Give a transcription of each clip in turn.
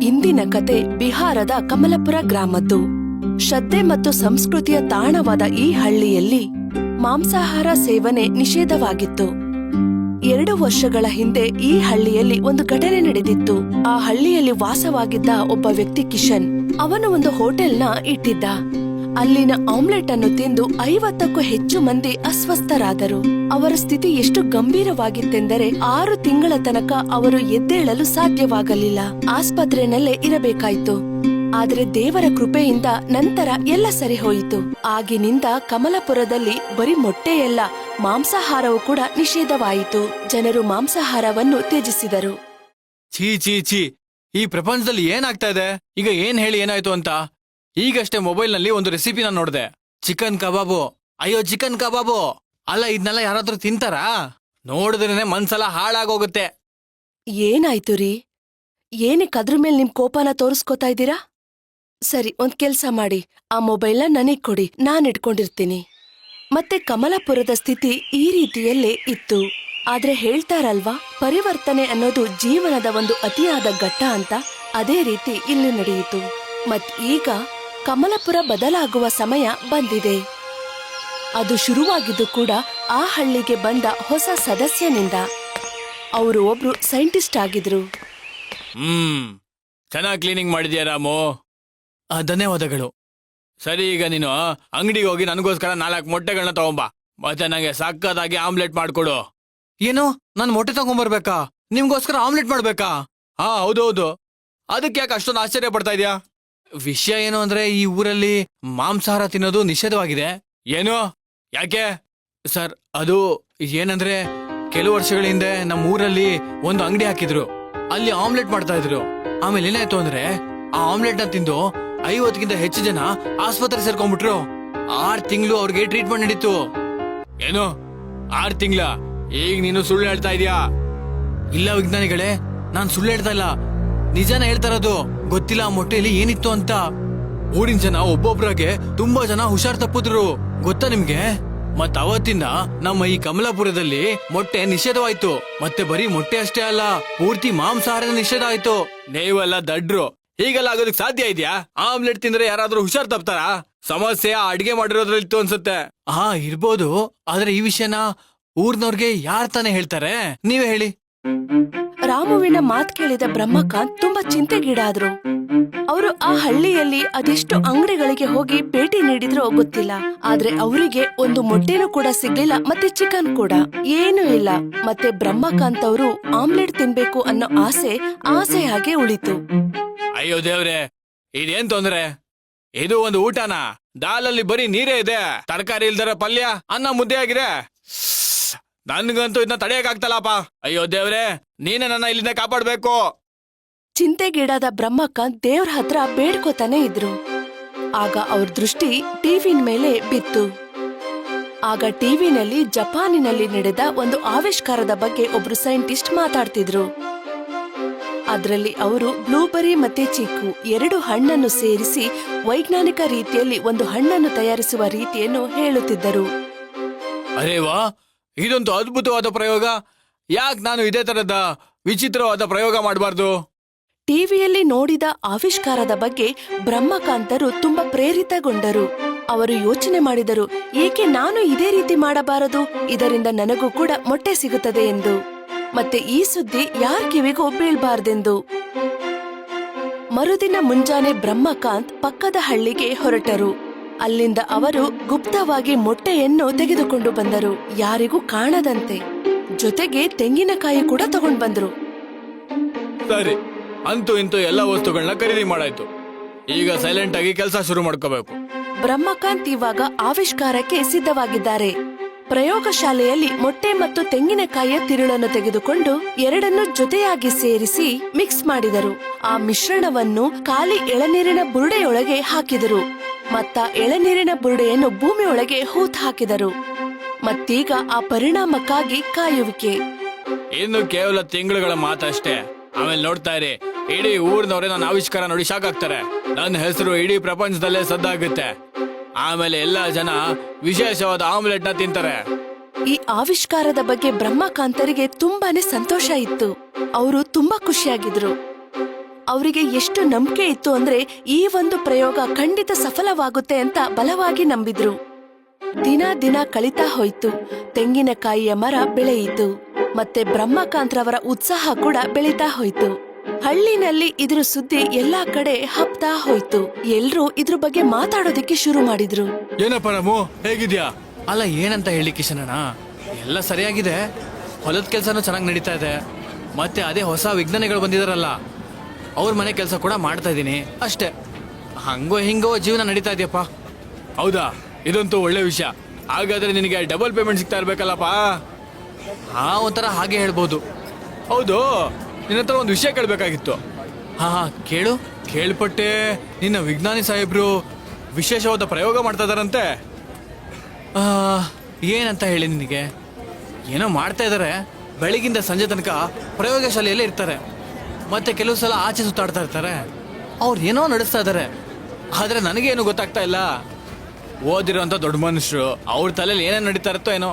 ಇಂದಿನ ಕತೆ ಬಿಹಾರದ ಕಮಲಪುರ ಗ್ರಾಮದ್ದು. ಶ್ರದ್ಧೆ ಮತ್ತು ಸಂಸ್ಕೃತಿಯ ತಾಣವಾದ ಈ ಹಳ್ಳಿಯಲ್ಲಿ ಮಾಂಸಾಹಾರ ಸೇವನೆ ನಿಷೇಧವಾಗಿತ್ತು. 2 ವರ್ಷಗಳ ಹಿಂದೆ ಈ ಹಳ್ಳಿಯಲ್ಲಿ ಒಂದು ಘಟನೆ ನಡೆದಿತ್ತು. ಆ ಹಳ್ಳಿಯಲ್ಲಿ ವಾಸವಾಗಿದ್ದ ಒಬ್ಬ ವ್ಯಕ್ತಿ ಕಿಶನ್. ಅವನು ಒಂದು ಹೋಟೆಲ್ನ ಇಟ್ಟಿದ್ದ. ಅಲ್ಲಿನ ಆಮ್ಲೆಟ್ ಅನ್ನು ತಿಂದು 50ಕ್ಕೂ ಹೆಚ್ಚು ಮಂದಿ ಅಸ್ವಸ್ಥರಾದರು. ಅವರ ಸ್ಥಿತಿ ಎಷ್ಟು ಗಂಭೀರವಾಗಿತ್ತೆಂದರೆ 6 ತಿಂಗಳ ತನಕ ಅವರು ಎದ್ದೇಳಲು ಸಾಧ್ಯವಾಗಲಿಲ್ಲ. ಆಸ್ಪತ್ರೆನಲ್ಲೇ ಇರಬೇಕಾಯಿತು. ಆದರೆ ದೇವರ ಕೃಪೆಯಿಂದ ನಂತರ ಎಲ್ಲ ಸರಿ ಹೋಯಿತು. ಆಗಿನಿಂದ ಕಮಲಪುರದಲ್ಲಿ ಬರೀ ಮೊಟ್ಟೆಯಲ್ಲ, ಮಾಂಸಾಹಾರವೂ ಕೂಡ ನಿಷೇಧವಾಯಿತು. ಜನರು ಮಾಂಸಾಹಾರವನ್ನು ತ್ಯಜಿಸಿದರು. ಛೀ ಛೀ ಛೀ, ಈ ಪ್ರಪಂಚದಲ್ಲಿ ಏನಾಗ್ತಾ ಇದೆ? ಈಗ ಏನ್ ಹೇಳಿ ಏನಾಯ್ತು ಅಂತ. ಈಗಷ್ಟೇ ಮೊಬೈಲ್ ನಲ್ಲಿ ಒಂದು ರೆಸಿಪಿನ ನೋಡ್ದೆ. ಚಿಕನ್ ಕಬಾಬು. ಅಯ್ಯೋ, ಚಿಕನ್ ಕಬಾಬು ಅಲ್ಲ, ಇದನ್ನೆಲ್ಲ ಯಾರಾದ್ರೂ ತಿಂತಾರಾ? ನೋಡಿದ್ರೇನೆ ಮನ್ಸೆಲ್ಲ ಹಾಳಾಗೋಗುತ್ತೆ. ಏನಾಯ್ತು ರೀ? ಏನಕ್ಕೆ ಅದ್ರ ಮೇಲೆ ನಿಮ್ ಕೋಪನ ತೋರಿಸ್ಕೋತಾ ಇದ್ದೀರಾ? ಸರಿ, ಒಂದ್ ಕೆಲ್ಸ ಮಾಡಿ, ಆ ಮೊಬೈಲ್ನ ನನಗ್ ಕೊಡಿ, ನಾನ್ ಇಟ್ಕೊಂಡಿರ್ತೀನಿ. ಮತ್ತೆ ಕಮಲಪುರದ ಸ್ಥಿತಿ ಈ ರೀತಿಯಲ್ಲೇ ಇತ್ತು. ಆದ್ರೆ ಹೇಳ್ತಾರಲ್ವಾ, ಪರಿವರ್ತನೆ ಅನ್ನೋದು ಜೀವನದ ಒಂದು ಅತಿಯಾದ ಘಟ್ಟ ಅಂತ. ಅದೇ ರೀತಿ ಇಲ್ಲಿ ನಡೆಯಿತು. ಮತ್ ಈಗ ಕಮಲಪುರ ಬದಲಾಗುವ ಸಮಯ ಬಂದಿದೆ. ಅದು ಶುರುವಾಗಿದ್ದು ಕೂಡ ಆ ಹಳ್ಳಿಗೆ ಬಂದ ಹೊಸ ಸದಸ್ಯನಿಂದ. ಅವರು ಒಬ್ರು ಸೈಂಟಿಸ್ಟ್ ಆಗಿದ್ರು. ಚೆನ್ನಾಗಿ ಕ್ಲೀನಿಂಗ್ ಮಾಡಿದ್ಯಾ ರಾಮು. ಧನ್ಯವಾದಗಳು. ಸರಿ, ಈಗ ನೀನು ಅಂಗಡಿಗೆ ಹೋಗಿ ನನಗೋಸ್ಕರ 4 ಮೊಟ್ಟೆಗಳನ್ನ ತಗೊಂಬಾ. ಮತ್ತೆ ನಂಗೆ ಸಕ್ಕತ್ತಾಗಿ ಆಮ್ಲೆಟ್ ಮಾಡ್ಕೊಡು. ಏನು, ನಾನು ಮೊಟ್ಟೆ ತಗೊಂಬರ್ಬೇಕಾ? ನಿಮ್ಗೋಸ್ಕರ ಆಮ್ಲೆಟ್ ಮಾಡ್ಬೇಕಾ? ಹಾ, ಹೌದೌದು. ಅದಕ್ಕೆ ಯಾಕೆ ಅಷ್ಟೊಂದು ಆಶ್ಚರ್ಯ ಪಡ್ತಾ ಇದ್ಯಾ? ವಿಷಯ ಏನು ಅಂದ್ರೆ, ಈ ಊರಲ್ಲಿ ಮಾಂಸಾಹಾರ ತಿನ್ನೋದು ನಿಷೇಧವಾಗಿದೆ. ಏನು? ಯಾಕೆ? ಸರ್, ಅದು ಏನಂದ್ರೆ, ಕೆಲವು ವರ್ಷಗಳ ಹಿಂದೆ ನಮ್ಮ ಊರಲ್ಲಿ ಒಂದು ಅಂಗಡಿ ಹಾಕಿದ್ರು. ಅಲ್ಲಿ ಆಮ್ಲೆಟ್ ಮಾಡ್ತಾ ಇದ್ರು. ಆಮೇಲೆ ಏನಾಯ್ತು ಅಂದ್ರೆ, ಆ ಆಮ್ಲೆಟ್ ನ ತಿಂದು 50ಕ್ಕಿಂತ ಹೆಚ್ಚು ಜನ ಆಸ್ಪತ್ರೆ ಸೇರ್ಕೊಂಡ್ಬಿಟ್ರು. 6 ತಿಂಗಳು ಅವ್ರಿಗೆ ಟ್ರೀಟ್ಮೆಂಟ್ ನಡೀತು. ಏನು, 6 ತಿಂಗಳ? ಈಗ ನೀನು ಸುಳ್ಳು ಹೇಳ್ತಾ ಇದೀಯಾ? ಇಲ್ಲ ವಿಜ್ಞಾನಿಗಳೇ, ನಾನ್ ಸುಳ್ಳು ಹೇಳ್ತಾ ಇಲ್ಲ, ನಿಜಾನ ಹೇಳ್ತಾ ಇರೋದು. ಗೊತ್ತಿಲ್ಲ ಆ ಮೊಟ್ಟೆಯಲ್ಲಿ ಏನಿತ್ತು ಅಂತ. ಊರಿನ ಜನ ಒಬ್ಬೊಬ್ರಾಗೆ ತುಂಬಾ ಜನ ಹುಷಾರ್ ತಪ್ಪಿದ್ರು, ಗೊತ್ತಾ ನಿಮ್ಗೆ? ಮತ್ ಅವತ್ತಿಂದ ನಮ್ಮ ಈ ಕಮಲಾಪುರದಲ್ಲಿ ಮೊಟ್ಟೆ ನಿಷೇಧವಾಯ್ತು. ಮತ್ತೆ ಬರೀ ಮೊಟ್ಟೆ ಅಷ್ಟೇ ಅಲ್ಲ, ಪೂರ್ತಿ ಮಾಂಸಾಹಾರ ನಿಷೇಧ ಆಯ್ತು. ನೀವೆಲ್ಲ ದಡ್ರು, ಹೀಗೆಲ್ಲ ಆಗೋದಕ್ಕೆ ಸಾಧ್ಯ ಇದೆಯಾ? ಆಮ್ಲೆಟ್ ತಿಂದ್ರೆ ಯಾರಾದ್ರೂ ಹುಷಾರ್ ತಪ್ತಾರಾ? ಸಮಸ್ಯೆ ಅಡ್ಗೆ ಮಾಡಿರೋದ್ರಲ್ಲಿತ್ತು ಅನ್ಸುತ್ತೆ. ಹಾ, ಇರ್ಬೋದು. ಆದ್ರೆ ಈ ವಿಷಯನ ಊರ್ನವ್ರಿಗೆ ಯಾರ್ ತಾನೇ ಹೇಳ್ತಾರೆ? ನೀವೇ ಹೇಳಿ. ರಾಮುವಿನ ಮಾತ್ ಕೇಳಿದ ಬ್ರಹ್ಮಕಾಂತ್ ತುಂಬಾ ಚಿಂತೆಗೀಡಾದ್ರು. ಅವರು ಆ ಹಳ್ಳಿಯಲ್ಲಿ ಅದೆಷ್ಟು ಅಂಗಡಿಗಳಿಗೆ ಹೋಗಿ ಭೇಟಿ ನೀಡಿದ್ರೋ ಗೊತ್ತಿಲ್ಲ. ಆದ್ರೆ ಅವರಿಗೆ ಒಂದು ಮೊಟ್ಟೆನೂ ಕೂಡ ಸಿಗ್ಲಿಲ್ಲ, ಮತ್ತೆ ಚಿಕನ್ ಕೂಡ ಏನೂ ಇಲ್ಲ. ಮತ್ತೆ ಬ್ರಹ್ಮಕಾಂತ್ ಅವರು ಆಮ್ಲೆಟ್ ತಿನ್ಬೇಕು ಅನ್ನೋ ಆಸೆ ಹಾಗೆ ಉಳಿತು. ಅಯ್ಯೋ ದೇವ್ರೆ, ಇದೇನ್ ತೊಂದ್ರೆ? ಇದು ಒಂದು ಊಟನಾ? ದಾಲಲ್ಲಿ ಬರೀ ನೀರೇ ಇದೆ, ತರಕಾರಿ ಇಲ್ದರ ಪಲ್ಯ, ಅನ್ನ ಮುದ್ದೆ ಆಗಿದೆ. ನನ್ಗಂತೂ ಇದನ್ನ ತಡೆಯಕ್ಕಾಗ್ತಲ್ಲಪ್ಪ. ಅಯ್ಯೋ ದೇವ್ರೆ, ನೀನೇ ನನ್ನ ಇಲ್ಲಿಂದ ಕಾಪಾಡ್ಬೇಕು. ಚಿಂತೆಗೀಡಾದ ಬ್ರಹ್ಮಕಾಂತ್ ದೇವ್ರ ಹತ್ರ ಬೇಡ್ಕೋತಾನೆ ಇದ್ರು. ಆಗ ಅವ್ರ ದೃಷ್ಟಿ ಟಿವಿ ಮೇಲೆ ಬಿತ್ತು. ಆಗ ಟಿವಿನಲ್ಲಿ ಜಪಾನಿನಲ್ಲಿ ನಡೆದ ಒಂದು ಆವಿಷ್ಕಾರದ ಬಗ್ಗೆ ಒಬ್ರು ಸೈಂಟಿಸ್ಟ್ ಮಾತಾಡ್ತಿದ್ರು. ಅದ್ರಲ್ಲಿ ಅವರು ಬ್ಲೂಬೆರಿ ಮತ್ತೆ ಚೀಕು 2 ಹಣ್ಣನ್ನು ಸೇರಿಸಿ ವೈಜ್ಞಾನಿಕ ರೀತಿಯಲ್ಲಿ ಒಂದು ಹಣ್ಣನ್ನು ತಯಾರಿಸುವ ರೀತಿಯನ್ನು ಹೇಳುತ್ತಿದ್ದರು. ಅರೇ ವಾ, ಇದೊಂದು ಅದ್ಭುತವಾದ ಪ್ರಯೋಗ. ಯಾಕೆ ನಾನು ಇದೇ ತರದ ವಿಚಿತ್ರವಾದ ಪ್ರಯೋಗ ಮಾಡಬಾರ್ದು? ಟಿವಿಯಲ್ಲಿ ನೋಡಿದ ಆವಿಷ್ಕಾರದ ಬಗ್ಗೆ ಬ್ರಹ್ಮಕಾಂತರು ತುಂಬಾ ಪ್ರೇರಿತಗೊಂಡರು. ಅವರು ಯೋಚನೆ ಮಾಡಿದರು, ಏಕೆ ನಾನು ಇದೇ ರೀತಿ ಮಾಡಬಾರದು? ಇದರಿಂದ ನನಗೂ ಕೂಡ ಮೊಟ್ಟೆ ಸಿಗುತ್ತದೆ ಎಂದು. ಮತ್ತೆ ಈ ಸುದ್ದಿ ಯಾರ ಕಿವಿಗೂ ಬೀಳ್ಬಾರ್ದೆಂದು. ಮರುದಿನ ಮುಂಜಾನೆ ಬ್ರಹ್ಮಕಾಂತ್ ಪಕ್ಕದ ಹಳ್ಳಿಗೆ ಹೊರಟರು. ಅಲ್ಲಿಂದ ಅವರು ಗುಪ್ತವಾಗಿ ಮೊಟ್ಟೆಯನ್ನು ತೆಗೆದುಕೊಂಡು ಬಂದರು, ಯಾರಿಗೂ ಕಾಣದಂತೆ. ಜೊತೆಗೆ ತೆಂಗಿನಕಾಯಿ ಕೂಡ ತಗೊಂಡ್ ಬಂದ್ರು. ಸರಿ, ಅಂತೂ ಇಂತೂ ಎಲ್ಲ ವಸ್ತುಗಳನ್ನ ಖರೀದಿ ಮಾಡಾಯ್ತು. ಈಗ ಸೈಲೆಂಟ್ ಆಗಿ ಕೆಲಸ ಶುರು ಮಾಡ್ಕೋಬೇಕು. ಬ್ರಹ್ಮಕಾಂತ್ ಇವಾಗ ಆವಿಷ್ಕಾರಕ್ಕೆ ಸಿದ್ಧವಾಗಿದ್ದಾರೆ. ಪ್ರಯೋಗಶಾಲೆಯಲ್ಲಿ ಮೊಟ್ಟೆ ಮತ್ತು ತೆಂಗಿನಕಾಯಿಯ ತಿರುಳನ್ನು ತೆಗೆದುಕೊಂಡು 2 ಜೊತೆಯಾಗಿ ಸೇರಿಸಿ ಮಿಕ್ಸ್ ಮಾಡಿದರು. ಆ ಮಿಶ್ರಣವನ್ನು ಖಾಲಿ ಎಳನೀರಿನ ಬುರುಡೆಯೊಳಗೆ ಹಾಕಿದರು. ಮತ್ತ ಎಳನೀರಿನ ಬುರುಡೆಯನ್ನು ಭೂಮಿಯೊಳಗೆ ಹೂತ್ ಹಾಕಿದರು. ಮತ್ತೀಗ ಆ ಪರಿಣಾಮಕ್ಕಾಗಿ ಕಾಯುವಿಕೆ. ಇನ್ನು ಕೇವಲ ತಿಂಗಳುಗಳ ಮಾತಷ್ಟೇ. ಆಮೇಲೆ ನೋಡ್ತಾ ಇರಿ, ಇಡೀ ಊರಿನವರೇ ನನ್ನ ಆವಿಷ್ಕಾರ ನೋಡಿ ಶಾಕ್ ಆಗ್ತಾರೆ. ನನ್ನ ಹೆಸರು ಇಡೀ ಪ್ರಪಂಚದಲ್ಲೇ ಸದ್ದಾಗುತ್ತೆ. ಆಮೇಲೆ ಎಲ್ಲಾ ಜನ ವಿಶೇಷವಾದ ಆಮ್ಲೆಟ್ ನ ತಿಂತಾರೆ. ಈ ಆವಿಷ್ಕಾರದ ಬಗ್ಗೆ ಬ್ರಹ್ಮಕಾಂತರಿಗೆ ತುಂಬಾನೇ ಸಂತೋಷ ಇತ್ತು. ಅವರು ತುಂಬಾ ಖುಷಿಯಾಗಿದ್ರು. ಅವರಿಗೆ ಎಷ್ಟು ನಂಬಿಕೆ ಇತ್ತು ಅಂದ್ರೆ ಈ ಒಂದು ಪ್ರಯೋಗ ಖಂಡಿತ ಸಫಲವಾಗುತ್ತೆ ಅಂತ ಬಲವಾಗಿ ನಂಬಿದ್ರು. ದಿನ ದಿನ ಕಳೀತಾ ಹೋಯ್ತು. ತೆಂಗಿನಕಾಯಿಯ ಮರ ಬೆಳೆಯಿತು. ಮತ್ತೆ ಬ್ರಹ್ಮಕಾಂತ್ರವರ ಉತ್ಸಾಹ ಕೂಡ ಬೆಳೀತಾ ಹೋಯ್ತು. ಹಳ್ಳಿನಲ್ಲಿ ಇದ್ರ ಸುದ್ದಿ ಎಲ್ಲಾ ಕಡೆ ಹಬ್ತಾ ಹೋಯ್ತು. ಎಲ್ರೂ ಇದ್ರ ಬಗ್ಗೆ ಮಾತಾಡೋದಿಕ್ಕೆ ಶುರು ಮಾಡಿದ್ರು. ಏನಪ್ಪ ರಾಮು, ಹೇಗಿದ್ಯಾ? ಅಲ್ಲ, ಏನಂತ ಹೇಳಿ ಕಿಶನಣ್ಣ, ಎಲ್ಲ ಸರಿಯಾಗಿದೆ. ಹೊಲದ ಕೆಲ್ಸನೂ ಚೆನ್ನಾಗಿ ನಡೀತಾ ಇದೆ. ಮತ್ತೆ ಅದೇ ಹೊಸ ವಿಜ್ಞಾನಿಗಳು ಬಂದಿದಾರಲ್ಲ, ಅವ್ರ ಮನೆ ಕೆಲಸ ಕೂಡ ಮಾಡ್ತಾ ಇದ್ದೀನಿ ಅಷ್ಟೇ. ಹಂಗೋ ಹಿಂಗೋ ಜೀವನ ನಡೀತಾ ಇದೆಯಪ್ಪ. ಹೌದಾ? ಇದಂತೂ ಒಳ್ಳೆ ವಿಷಯ. ಹಾಗಾದ್ರೆ ನಿನಗೆ ಡಬಲ್ ಪೇಮೆಂಟ್ ಸಿಗ್ತಾ ಇರ್ಬೇಕಲ್ಲಪ್ಪ? ಹಾ, ಒಂಥರ ಹಾಗೆ ಹೇಳ್ಬೋದು. ಹೌದು, ನಿನ್ನ ಹತ್ರ ಒಂದು ವಿಷಯ ಕೇಳಬೇಕಾಗಿತ್ತು. ಹಾ, ಕೇಳು. ಕೇಳ್ಪಟ್ಟೆ ನಿನ್ನ ವಿಜ್ಞಾನಿ ಸಾಹೇಬ್ರು ವಿಶೇಷವಾದ ಪ್ರಯೋಗ ಮಾಡ್ತಾ ಇದಾರಂತೆ. ಏನಂತ ಹೇಳಿ ನಿನಗೆ? ಏನೋ ಮಾಡ್ತಾ ಇದ್ದಾರೆ. ಬೆಳಗಿಂದ ಸಂಜೆ ತನಕ ಪ್ರಯೋಗಶಾಲೆಯಲ್ಲೇ ಇರ್ತಾರೆ. ಮತ್ತೆ ಕೆಲವು ಸಲ ಆಚೆ ಸುತ್ತಾಡ್ತಾ ಇರ್ತಾರೆ. ಅವ್ರು ಏನೋ ನಡೆಸ್ತಾ ಇದ್ದಾರೆ, ಆದ್ರೆ ನನಗೇನು ಗೊತ್ತಾಗ್ತಾ ಇಲ್ಲ. ಓದಿರೋಂಥ ದೊಡ್ಡ ಮನುಷ್ಯರು, ಅವ್ರ ತಲೆಯಲ್ಲಿ ಏನೇನು ನಡೀತಾ ಇರುತ್ತೋ ಏನೋ.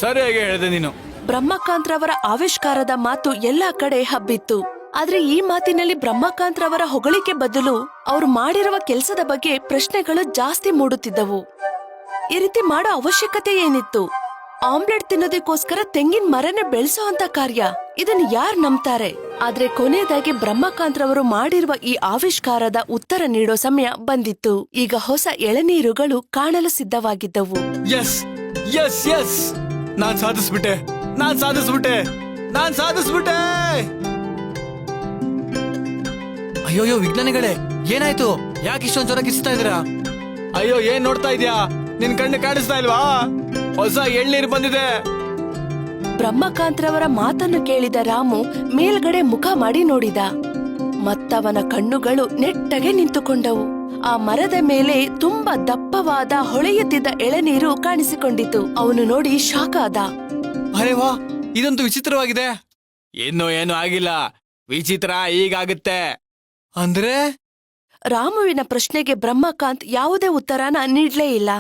ಸರಿಯಾಗಿ ಹೇಳಿದೆ ನೀನು. ಬ್ರಹ್ಮಕಾಂತ್ರವರ ಆವಿಷ್ಕಾರದ ಮಾತು ಎಲ್ಲಾ ಕಡೆ ಹಬ್ಬಿತ್ತು. ಆದ್ರೆ ಈ ಮಾತಿನಲ್ಲಿ ಬ್ರಹ್ಮಕಾಂತ್ರವರ ಹೊಗಳಿಕೆ ಬದಲು ಅವ್ರು ಮಾಡಿರುವ ಕೆಲಸದ ಬಗ್ಗೆ ಪ್ರಶ್ನೆಗಳು ಜಾಸ್ತಿ ಮೂಡುತ್ತಿದ್ದವು. ಈ ರೀತಿ ಮಾಡೋ ಅವಶ್ಯಕತೆ ಏನಿತ್ತು? ಆಮ್ಲೆಟ್ ತಿನ್ನೋದಕ್ಕೋಸ್ಕರ ತೆಂಗಿನ ಮರನ ಬೆಳೆಸೋ ಅಂತ ಕಾರ್ಯ, ಇದನ್ನ ಯಾರ್ ನಂಬ್ತಾರೆ? ಆದ್ರೆ ಕೊನೆಯದಾಗಿ ಬ್ರಹ್ಮಕಾಂತ್ರವರು ಮಾಡಿರುವ ಈ ಆವಿಷ್ಕಾರದ ಉತ್ತರ ನೀಡೋ ಸಮಯ ಬಂದಿತ್ತು. ಈಗ ಹೊಸ ಎಳನೀರುಗಳು ಕಾಣಲು ಸಿದ್ಧವಾಗಿದ್ದವು. ಎಸ್ ಎಸ್ ಎಸ್, ನಾನ್ ಸಾಧಿಸ್ಬಿಟ್ಟೆ. ಅಯ್ಯೋಯ್ಯೋ ವಿಜ್ಞಾನಿಗಳೇ, ಏನಾಯ್ತು? ಯಾಕೆ ಇಷ್ಟೊಂದು ಜೋರ ಕಿಸ್ತಾ ಇದೀರಾ? ಅಯ್ಯೋ, ಏನ್ ನೋಡ್ತಾ ಇದ್ಯಾ? ನಿನ್ ಕಣ್ಣು ಕಾಣಿಸ್ತಾ ಇಲ್ವಾ? ಹೊಸ ಎಳ್ನೀರು ಬಂದಿದೆ. ಬ್ರಹ್ಮಕಾಂತ್ರವರ ಮಾತನ್ನು ಕೇಳಿದ ರಾಮು ಮೇಲ್ಗಡೆ ಮುಖ ಮಾಡಿ ನೋಡಿದ. ಮತ್ತವನ ಕಣ್ಣುಗಳು ನೆಟ್ಟಗೆ ನಿಂತುಕೊಂಡವು. ಆ ಮರದ ಮೇಲೆ ತುಂಬಾ ದಪ್ಪವಾದ ಹೊಳೆಯುತ್ತಿದ್ದ ಎಳನೀರು ಕಾಣಿಸಿಕೊಂಡಿತು. ಅವನು ನೋಡಿ ಶಾಕ್ ಆದ. ಅರೆ ವಾ, ಇದಂತೂ ವಿಚಿತ್ರವಾಗಿದೆ. ಏನು ಆಗಿಲ್ಲ, ವಿಚಿತ್ರ ಈಗಾಗುತ್ತೆ. ಅಂದ್ರೆ? ರಾಮುವಿನ ಪ್ರಶ್ನೆಗೆ ಬ್ರಹ್ಮಕಾಂತ್ ಯಾವುದೇ ಉತ್ತರನ ನೀಡ್ಲೇ ಇಲ್ಲ.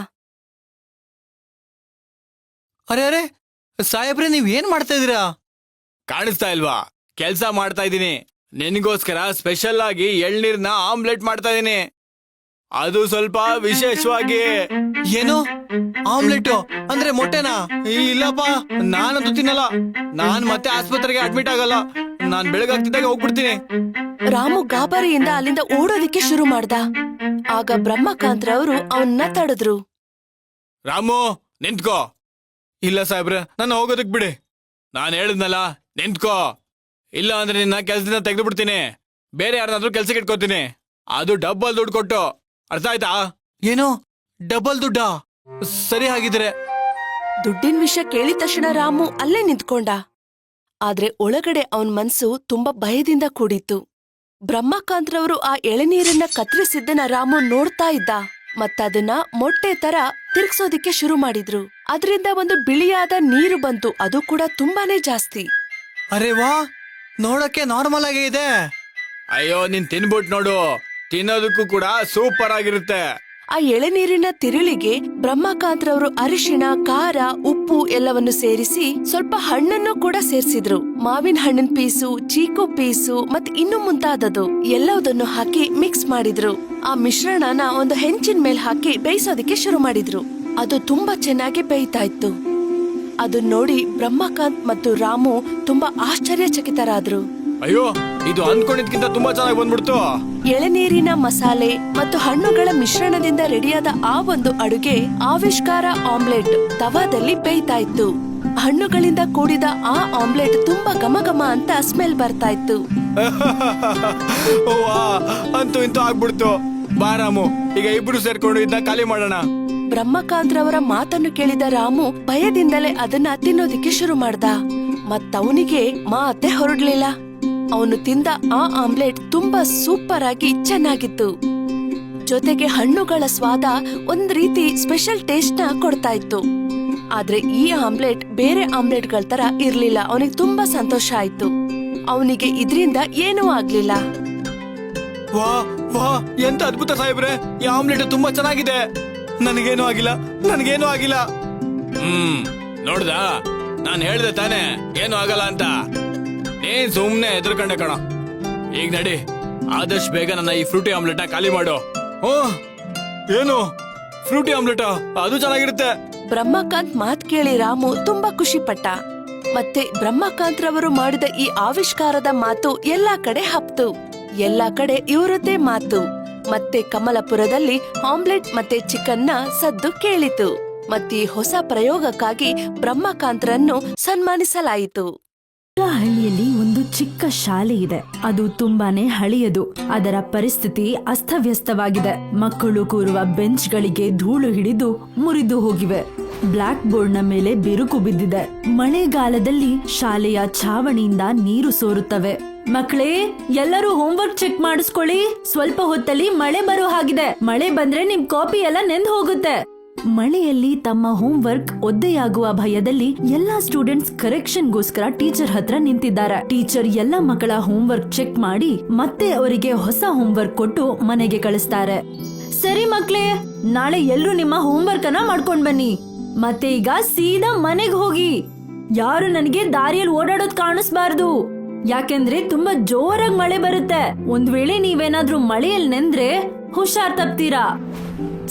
ಅರೆ ಸಾಹೇಬ್ರೆ, ನೀವ್ ಏನ್ ಮಾಡ್ತಾ ಇದೀರಾ? ಕಾಣಿಸ್ತಾ ಇಲ್ವಾ? ಕೆಲ್ಸ ಮಾಡ್ತಾ ಇದೀನಿ. ನಿನಗೋಸ್ಕರ ಸ್ಪೆಷಲ್ ಆಗಿ ಎಳ್ನೀರ್ನ ಆಮ್ಲೆಟ್ ಮಾಡ್ತಾ ಇದೀನಿ. ಅದು ಸ್ವಲ್ಪ ವಿಶೇಷವಾಗಿ. ಏನು ಆಮ್ಲೆಟ್ ಅಂದ್ರೆ ಮೊಟ್ಟೆನಾ? ಇಲ್ಲಪ್ಪ, ನಾನಂತೂ ತಿನ್ನಲ್ಲ. ನಾನ್ ಮತ್ತೆ ಆಸ್ಪತ್ರೆಗೆ ಅಡ್ಮಿಟ್ ಆಗಲ್ಲ. ನಾನ್ ಬೆಳಗಾಗ್ತಿದ್ದಾಗ ಹೋಗ್ಬಿಡ್ತೀನಿ. ರಾಮು ಗಾಬರಿಯಿಂದ ಅಲ್ಲಿಂದ ಓಡೋದಿಕ್ಕೆ ಶುರು ಮಾಡ್ದ. ಆಗ ಬ್ರಹ್ಮಕಾಂತ್ರವರು ಅವನ್ನ ತಡೆದ್ರು. ರಾಮು, ನಿಂತ್ಕೋ. ಇಲ್ಲ ಸಾಹೇಬ್ರೆ, ನನ್ನ ಹೋಗೋದಕ್ ಬಿಡಿ. ನಾನ್ ಹೇಳಿದ್ನಲ್ಲ, ನಿಂತ್ಕೋ. ಇಲ್ಲ ಅಂದ್ರೆ ನಿನ್ನ ಕೆಲ್ಸದಿಂದ ತೆಗೆದು ಬಿಡ್ತೀನಿ. ಬೇರೆ ಯಾರನ್ನಾದ್ರೂ ಕೆಲ್ಸಕ್ಕೆ ಇಟ್ಕೋತೀನಿ. ಅದು ಡಬ್ಬಲ್ ದುಡ್ಡು ಕೊಟ್ಟು. ಅರ್ಥ ಆಯ್ತಾ? ಏನು ಡಬಲ್ ದುಡ್ಡ? ಸರಿ ಹಾಗಿದ್ರೆ. ದುಡ್ಡಿನ ವಿಷಯ ಕೇಳಿದ ತಕ್ಷಣ ರಾಮು ಅಲ್ಲೇ ನಿಂತ್ಕೊಂಡ. ಆದ್ರೆ ಒಳಗಡೆ ಅವನ್ ಮನ್ಸು ತುಂಬಾ ಭಯದಿಂದ ಕೂಡಿತ್ತು. ಬ್ರಹ್ಮಕಾಂತ್ರವರು ಆ ಎಳೆನೀರನ್ನ ಕತ್ತರಿಸಿದ್ದನ್ನ ರಾಮು ನೋಡ್ತಾ ಇದ್ದ. ಮತ್ತದನ್ನ ಮೊಟ್ಟೆ ತರ ತಿರ್ಗ್ಸೋದಿಕ್ಕೆ ಶುರು ಮಾಡಿದ್ರು. ಅದರಿಂದ ಒಂದು ಬಿಳಿಯಾದ ನೀರು ಬಂತು. ಅದು ಕೂಡ ತುಂಬಾನೇ ಜಾಸ್ತಿ. ಅರೆ ವಾ, ನೋಡಕ್ಕೆ ನಾರ್ಮಲ್ ಆಗಿ ಇದೆ. ಅಯ್ಯೋ, ನೀನ್ ತಿನ್ಬಿಟ್ ನೋಡು. ತಿನ್ನೋದಕ್ಕೂ ಕೂಡ ಸೂಪರ್ ಆಗಿರುತ್ತೆ. ಆ ಎಳೆನೀರಿನ ತಿರುಳಿಗೆ ಬ್ರಹ್ಮಕಾಂತ್ರವರು ಅರಿಶಿಣ, ಖಾರ, ಉಪ್ಪು ಎಲ್ಲವನ್ನು ಸೇರಿಸಿ ಸ್ವಲ್ಪ ಹಣ್ಣನ್ನು ಕೂಡ ಸೇರಿಸಿದ್ರು. ಮಾವಿನ ಹಣ್ಣಿನ ಪೀಸು, ಚೀಕು ಪೀಸು ಮತ್ತೆ ಇನ್ನು ಮುಂತಾದದು ಎಲ್ಲದನ್ನು ಹಾಕಿ ಮಿಕ್ಸ್ ಮಾಡಿದ್ರು. ಆ ಮಿಶ್ರಣನ ಒಂದು ಹೆಂಚಿನ ಮೇಲೆ ಹಾಕಿ ಬೇಯಿಸೋದಕ್ಕೆ ಶುರು ಮಾಡಿದ್ರು. ಅದು ತುಂಬಾ ಚೆನ್ನಾಗಿ ಬೇಯ್ತಾ ಇತ್ತು. ಅದನ್ನ ನೋಡಿ ಬ್ರಹ್ಮಕಾಂತ್ ಮತ್ತು ರಾಮು ತುಂಬಾ ಆಶ್ಚರ್ಯಚಕಿತರಾದ್ರು. ಅಯ್ಯೋ, ಇದು ಅನ್ಕೊಂಡಿದ್ಕಿಂತ ತುಂಬಾ ಚೆನ್ನಾಗಿ ಬಂದ್ಬಿಡ್ತು. ಎಳೆನೀರಿನ ಮಸಾಲೆ ಮತ್ತು ಹಣ್ಣುಗಳ ಮಿಶ್ರಣದಿಂದ ರೆಡಿಯಾದ ಆ ಒಂದು ಅಡುಗೆ ಆವಿಷ್ಕಾರ ಆಮ್ಲೆಟ್ ತವಾದಲ್ಲಿ ಬೇಯ್ತಾ ಇತ್ತು. ಹಣ್ಣುಗಳಿಂದ ಕೂಡಿದ ಆ ಆಮ್ಲೆಟ್ ತುಂಬಾ ಘಮಘಮ ಅಂತ ಸ್ಮೆಲ್ ಬರ್ತಾ ಇತ್ತು. ಅಂತೂ ಇಂತೂ ಆಗ್ಬಿಡ್ತು. ಬಾರಾಮು, ಈಗ ಇಬ್ರು ಸೇರ್ಕೊಂಡು ಇದನ್ನ ಖಾಲಿ ಮಾಡೋಣ. ಬ್ರಹ್ಮಕಾಂತ್ರವರ ಮಾತನ್ನು ಕೇಳಿದ ರಾಮು ಭಯದಿಂದಲೇ ಅದನ್ನ ತಿನ್ನೋದಿಕ್ಕೆ ಶುರು ಮಾಡ್ದ. ಮತ್ತವನಿಗೆ ಮಾತೆ ಹೊರಡ್ಲಿಲ್ಲ. ಅವನು ತಿಂದ ಆ ಆಮ್ಲೆಟ್ ತುಂಬಾ ಸೂಪರ್ ಆಗಿ ಚೆನ್ನಾಗಿತ್ತು. ಜೊತೆಗೆ ಹಣ್ಣುಗಳ ಸ್ವಾದ ಒಂದ್ ರೀತಿ ಸ್ಪೆಷಲ್ ಟೇಸ್ಟ್ ನ ಕೊಡ್ತಾ ಇತ್ತು. ಆದ್ರೆ ಈ ಆಮ್ಲೆಟ್ ಬೇರೆ ಆಮ್ಲೆಟ್ಗಳ ತರ ಇರ್ಲಿಲ್ಲ. ಅವನಿಗೆ ತುಂಬಾ ಸಂತೋಷ ಆಯ್ತು. ಅವನಿಗೆ ಇದ್ರಿಂದ ಏನೂ ಆಗ್ಲಿಲ್ಲ. ವಾ ವಾ, ಎಂತ ಅದ್ಭುತ ಸಾಹೇಬ್ರೆ, ಈ ಆಮ್ಲೆಟ್ ತುಂಬಾ ಚೆನ್ನಾಗಿದೆ. ನನಗೇನು ಆಗಿಲ್ಲ. ನೋಡ್ದಾ, ನಾನ್ ಹೇಳ್ದೆ ತಾನೆ ಏನು ಆಗಲ್ಲ ಅಂತ. ಏನ್ ಸುಮ್ನೆ ಎದುರ್ಕಂಡೆ ಕಣ. ಈಗ ನಡಿ, ಆದಷ್ಟು ಬೇಗ ನನ್ನ ಈ ಫ್ರೂಟಿ ಆಮ್ಲೆಟ್ ಖಾಲಿ ಮಾಡು. ಓ ಏನು ಫ್ರೂಟಿ ಆಮ್ಲೆಟಾ? ಅದು ಚೆನ್ನಾಗಿರುತ್ತೆ. ಬ್ರಹ್ಮಕಾಂತ್ ಮಾತ್ ಕೇಳಿ ರಾಮು ತುಂಬಾ ಖುಷಿ ಪಟ್ಟ. ಮತ್ತೆ ಬ್ರಹ್ಮಕಾಂತ್ ರವರು ಮಾಡಿದ ಈ ಆವಿಷ್ಕಾರದ ಮಾತು ಎಲ್ಲಾ ಕಡೆ ಹಬ್ತು. ಎಲ್ಲಾ ಕಡೆ ಇವರದ್ದೇ ಮಾತು. ಮತ್ತೆ ಕಮಲಪುರದಲ್ಲಿ ಆಮ್ಲೆಟ್ ಮತ್ತೆ ಚಿಕನ್ನ ಸದ್ದು ಕೇಳಿತು. ಮತ್ತೆ ಈ ಹೊಸ ಪ್ರಯೋಗಕ್ಕಾಗಿ ಬ್ರಹ್ಮಕಾಂತ್ರನ್ನು ಸನ್ಮಾನಿಸಲಾಯಿತು. ಹಳ್ಳಿಯಲ್ಲಿ ಒಂದು ಚಿಕ್ಕ ಶಾಲೆ ಇದೆ. ಅದು ತುಂಬಾನೇ ಹಳೆಯದು. ಅದರ ಪರಿಸ್ಥಿತಿ ಅಸ್ತವ್ಯಸ್ತವಾಗಿದೆ. ಮಕ್ಕಳು ಕೂರುವ ಬೆಂಚ್ಗಳಿಗೆ ಧೂಳು ಹಿಡಿದು ಮುರಿದು ಹೋಗಿವೆ. ಬ್ಲಾಕ್ ಬೋರ್ಡ್ ನ ಮೇಲೆ ಬಿರುಕು ಬಿದ್ದಿದೆ. ಮಳೆಗಾಲದಲ್ಲಿ ಶಾಲೆಯ ಛಾವಣಿಯಿಂದ ನೀರು ಸೋರುತ್ತವೆ. ಮಕ್ಕಳೇ, ಎಲ್ಲರೂ ಹೋಮ್ವರ್ಕ್ ಚೆಕ್ ಮಾಡಿಸ್ಕೊಳ್ಳಿ. ಸ್ವಲ್ಪ ಹೊತ್ತಲ್ಲಿ ಮಳೆ ಬರೋ ಹಾಗಿದೆ. ಮಳೆ ಬಂದ್ರೆ ನಿಮ್ ಕಾಪಿ ಎಲ್ಲ ನೆಂದು ಹೋಗುತ್ತೆ. ಮಳೆಯಲ್ಲಿ ತಮ್ಮ ಹೋಮ್ವರ್ಕ್ ಒದ್ದೆಯಾಗುವ ಭಯದಲ್ಲಿ ಎಲ್ಲಾ ಸ್ಟೂಡೆಂಟ್ಸ್ ಕರೆಕ್ಷನ್ಗೋಸ್ಕರ ಟೀಚರ್ ಹತ್ರ ನಿಂತಿದ್ದಾರೆ. ಟೀಚರ್ ಎಲ್ಲ ಮಕ್ಕಳ ಹೋಮ್ವರ್ಕ್ ಚೆಕ್ ಮಾಡಿ ಮತ್ತೆ ಅವರಿಗೆ ಹೊಸ ಹೋಮ್ವರ್ಕ್ ಕೊಟ್ಟು ಮನೆಗೆ ಕಳಿಸ್ತಾರೆ. ಸರಿ ಮಕ್ಳೇ, ನಾಳೆ ಎಲ್ರು ನಿಮ್ಮ ಹೋಮ್ವರ್ಕ್ ಅನ್ನ ಮಾಡ್ಕೊಂಡ್ ಬನ್ನಿ. ಮತ್ತೆ ಈಗ ಸೀದಾ ಮನೆಗ್ ಹೋಗಿ. ಯಾರು ನನಗೆ ದಾರಿಯಲ್ಲಿ ಓಡಾಡೋದ್ ಕಾಣಿಸ್ಬಾರ್ದು. ಯಾಕೆಂದ್ರೆ ತುಂಬಾ ಜೋರಾಗಿ ಮಳೆ ಬರುತ್ತೆ. ಒಂದ್ ವೇಳೆ ನೀವೇನಾದ್ರೂ ಮಳೆಯಲ್ಲಿ ನೆಂದ್ರೆ ಹುಷಾರ್ ತಪ್ತೀರಾ.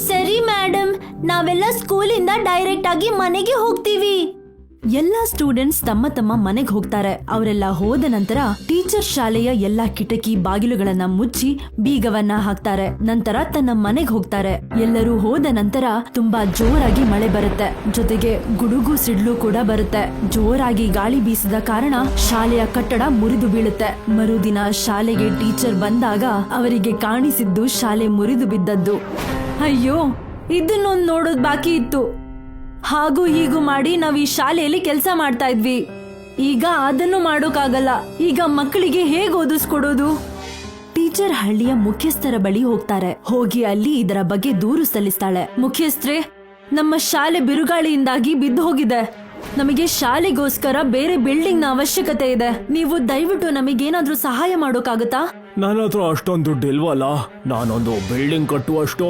ಸರಿ ಮೇಡಮ್, ನಾವೆಲ್ಲ ಸ್ಕೂಲಿಂದ ಡೈರೆಕ್ಟ್ ಆಗಿ ಮನೆಗೆ ಹೋಗ್ತೀವಿ. ಎಲ್ಲಾ ಸ್ಟೂಡೆಂಟ್ಸ್ ತಮ್ಮ ತಮ್ಮ ಮನೆಗೆ ಹೋಗ್ತಾರೆ. ಅವರೆಲ್ಲ ಹೋದ ನಂತರ ಟೀಚರ್ ಶಾಲೆಯ ಎಲ್ಲಾ ಕಿಟಕಿ ಬಾಗಿಲುಗಳನ್ನ ಮುಚ್ಚಿ ಬೀಗವನ್ನ ಹಾಕ್ತಾರೆ. ನಂತರ ತನ್ನ ಮನೆಗೆ ಹೋಗ್ತಾರೆ. ಎಲ್ಲರೂ ಹೋದ ನಂತರ ತುಂಬಾ ಜೋರಾಗಿ ಮಳೆ ಬರುತ್ತೆ. ಜೊತೆಗೆ ಗುಡುಗು ಸಿಡ್ಲು ಕೂಡ ಬರುತ್ತೆ. ಜೋರಾಗಿ ಗಾಳಿ ಬೀಸಿದ ಕಾರಣ ಶಾಲೆಯ ಕಟ್ಟಡ ಮುರಿದು ಬೀಳುತ್ತೆ. ಮರುದಿನ ಶಾಲೆಗೆ ಟೀಚರ್ ಬಂದಾಗ ಅವರಿಗೆ ಕಾಣಿಸಿದ್ದು ಶಾಲೆ ಮುರಿದು ಬಿದ್ದದ್ದು. ಅಯ್ಯೋ, ಇದನ್ನೊಂದು ನೋಡೋದ್ ಬಾಕಿ ಇತ್ತು. ಹಾಗೂ ಹೀಗೂ ಮಾಡಿ ನಾವ್ ಈ ಶಾಲೆಯಲ್ಲಿ ಕೆಲಸ ಮಾಡ್ತಾ ಇದ್ವಿ. ಈಗ ಅದನ್ನು ಮಾಡೋಕ್ಕಾಗಲ್ಲ. ಈಗ ಮಕ್ಕಳಿಗೆ ಹೇಗ್ ಓದಿಸ್ಕೊಡೋದು? ಟೀಚರ್ ಹಳ್ಳಿಯ ಮುಖ್ಯಸ್ಥರ ಬಳಿ ಹೋಗ್ತಾರೆ. ಹೋಗಿ ಅಲ್ಲಿ ಇದರ ಬಗ್ಗೆ ದೂರು ಸಲ್ಲಿಸ್ತಾಳೆ. ಮುಖ್ಯಸ್ಥರೇ, ನಮ್ಮ ಶಾಲೆ ಬಿರುಗಾಳಿಯಿಂದಾಗಿ ಬಿದ್ದು ಹೋಗಿದೆ. ನಮಗೆ ಶಾಲೆಗೋಸ್ಕರ ಬೇರೆ ಬಿಲ್ಡಿಂಗ್ ನ ಅವಶ್ಯಕತೆ ಇದೆ. ನೀವು ದಯವಿಟ್ಟು ನಮಗೇನಾದ್ರೂ ಸಹಾಯ ಮಾಡೋಕ್ಕಾಗತ್ತಾ? ನನ್ನ ಹತ್ರ ಅಷ್ಟೊಂದು ದುಡ್ಡು ಇಲ್ವಲ್ಲ. ನಾನೊಂದು ಬಿಲ್ಡಿಂಗ್ ಕಟ್ಟುವಷ್ಟು.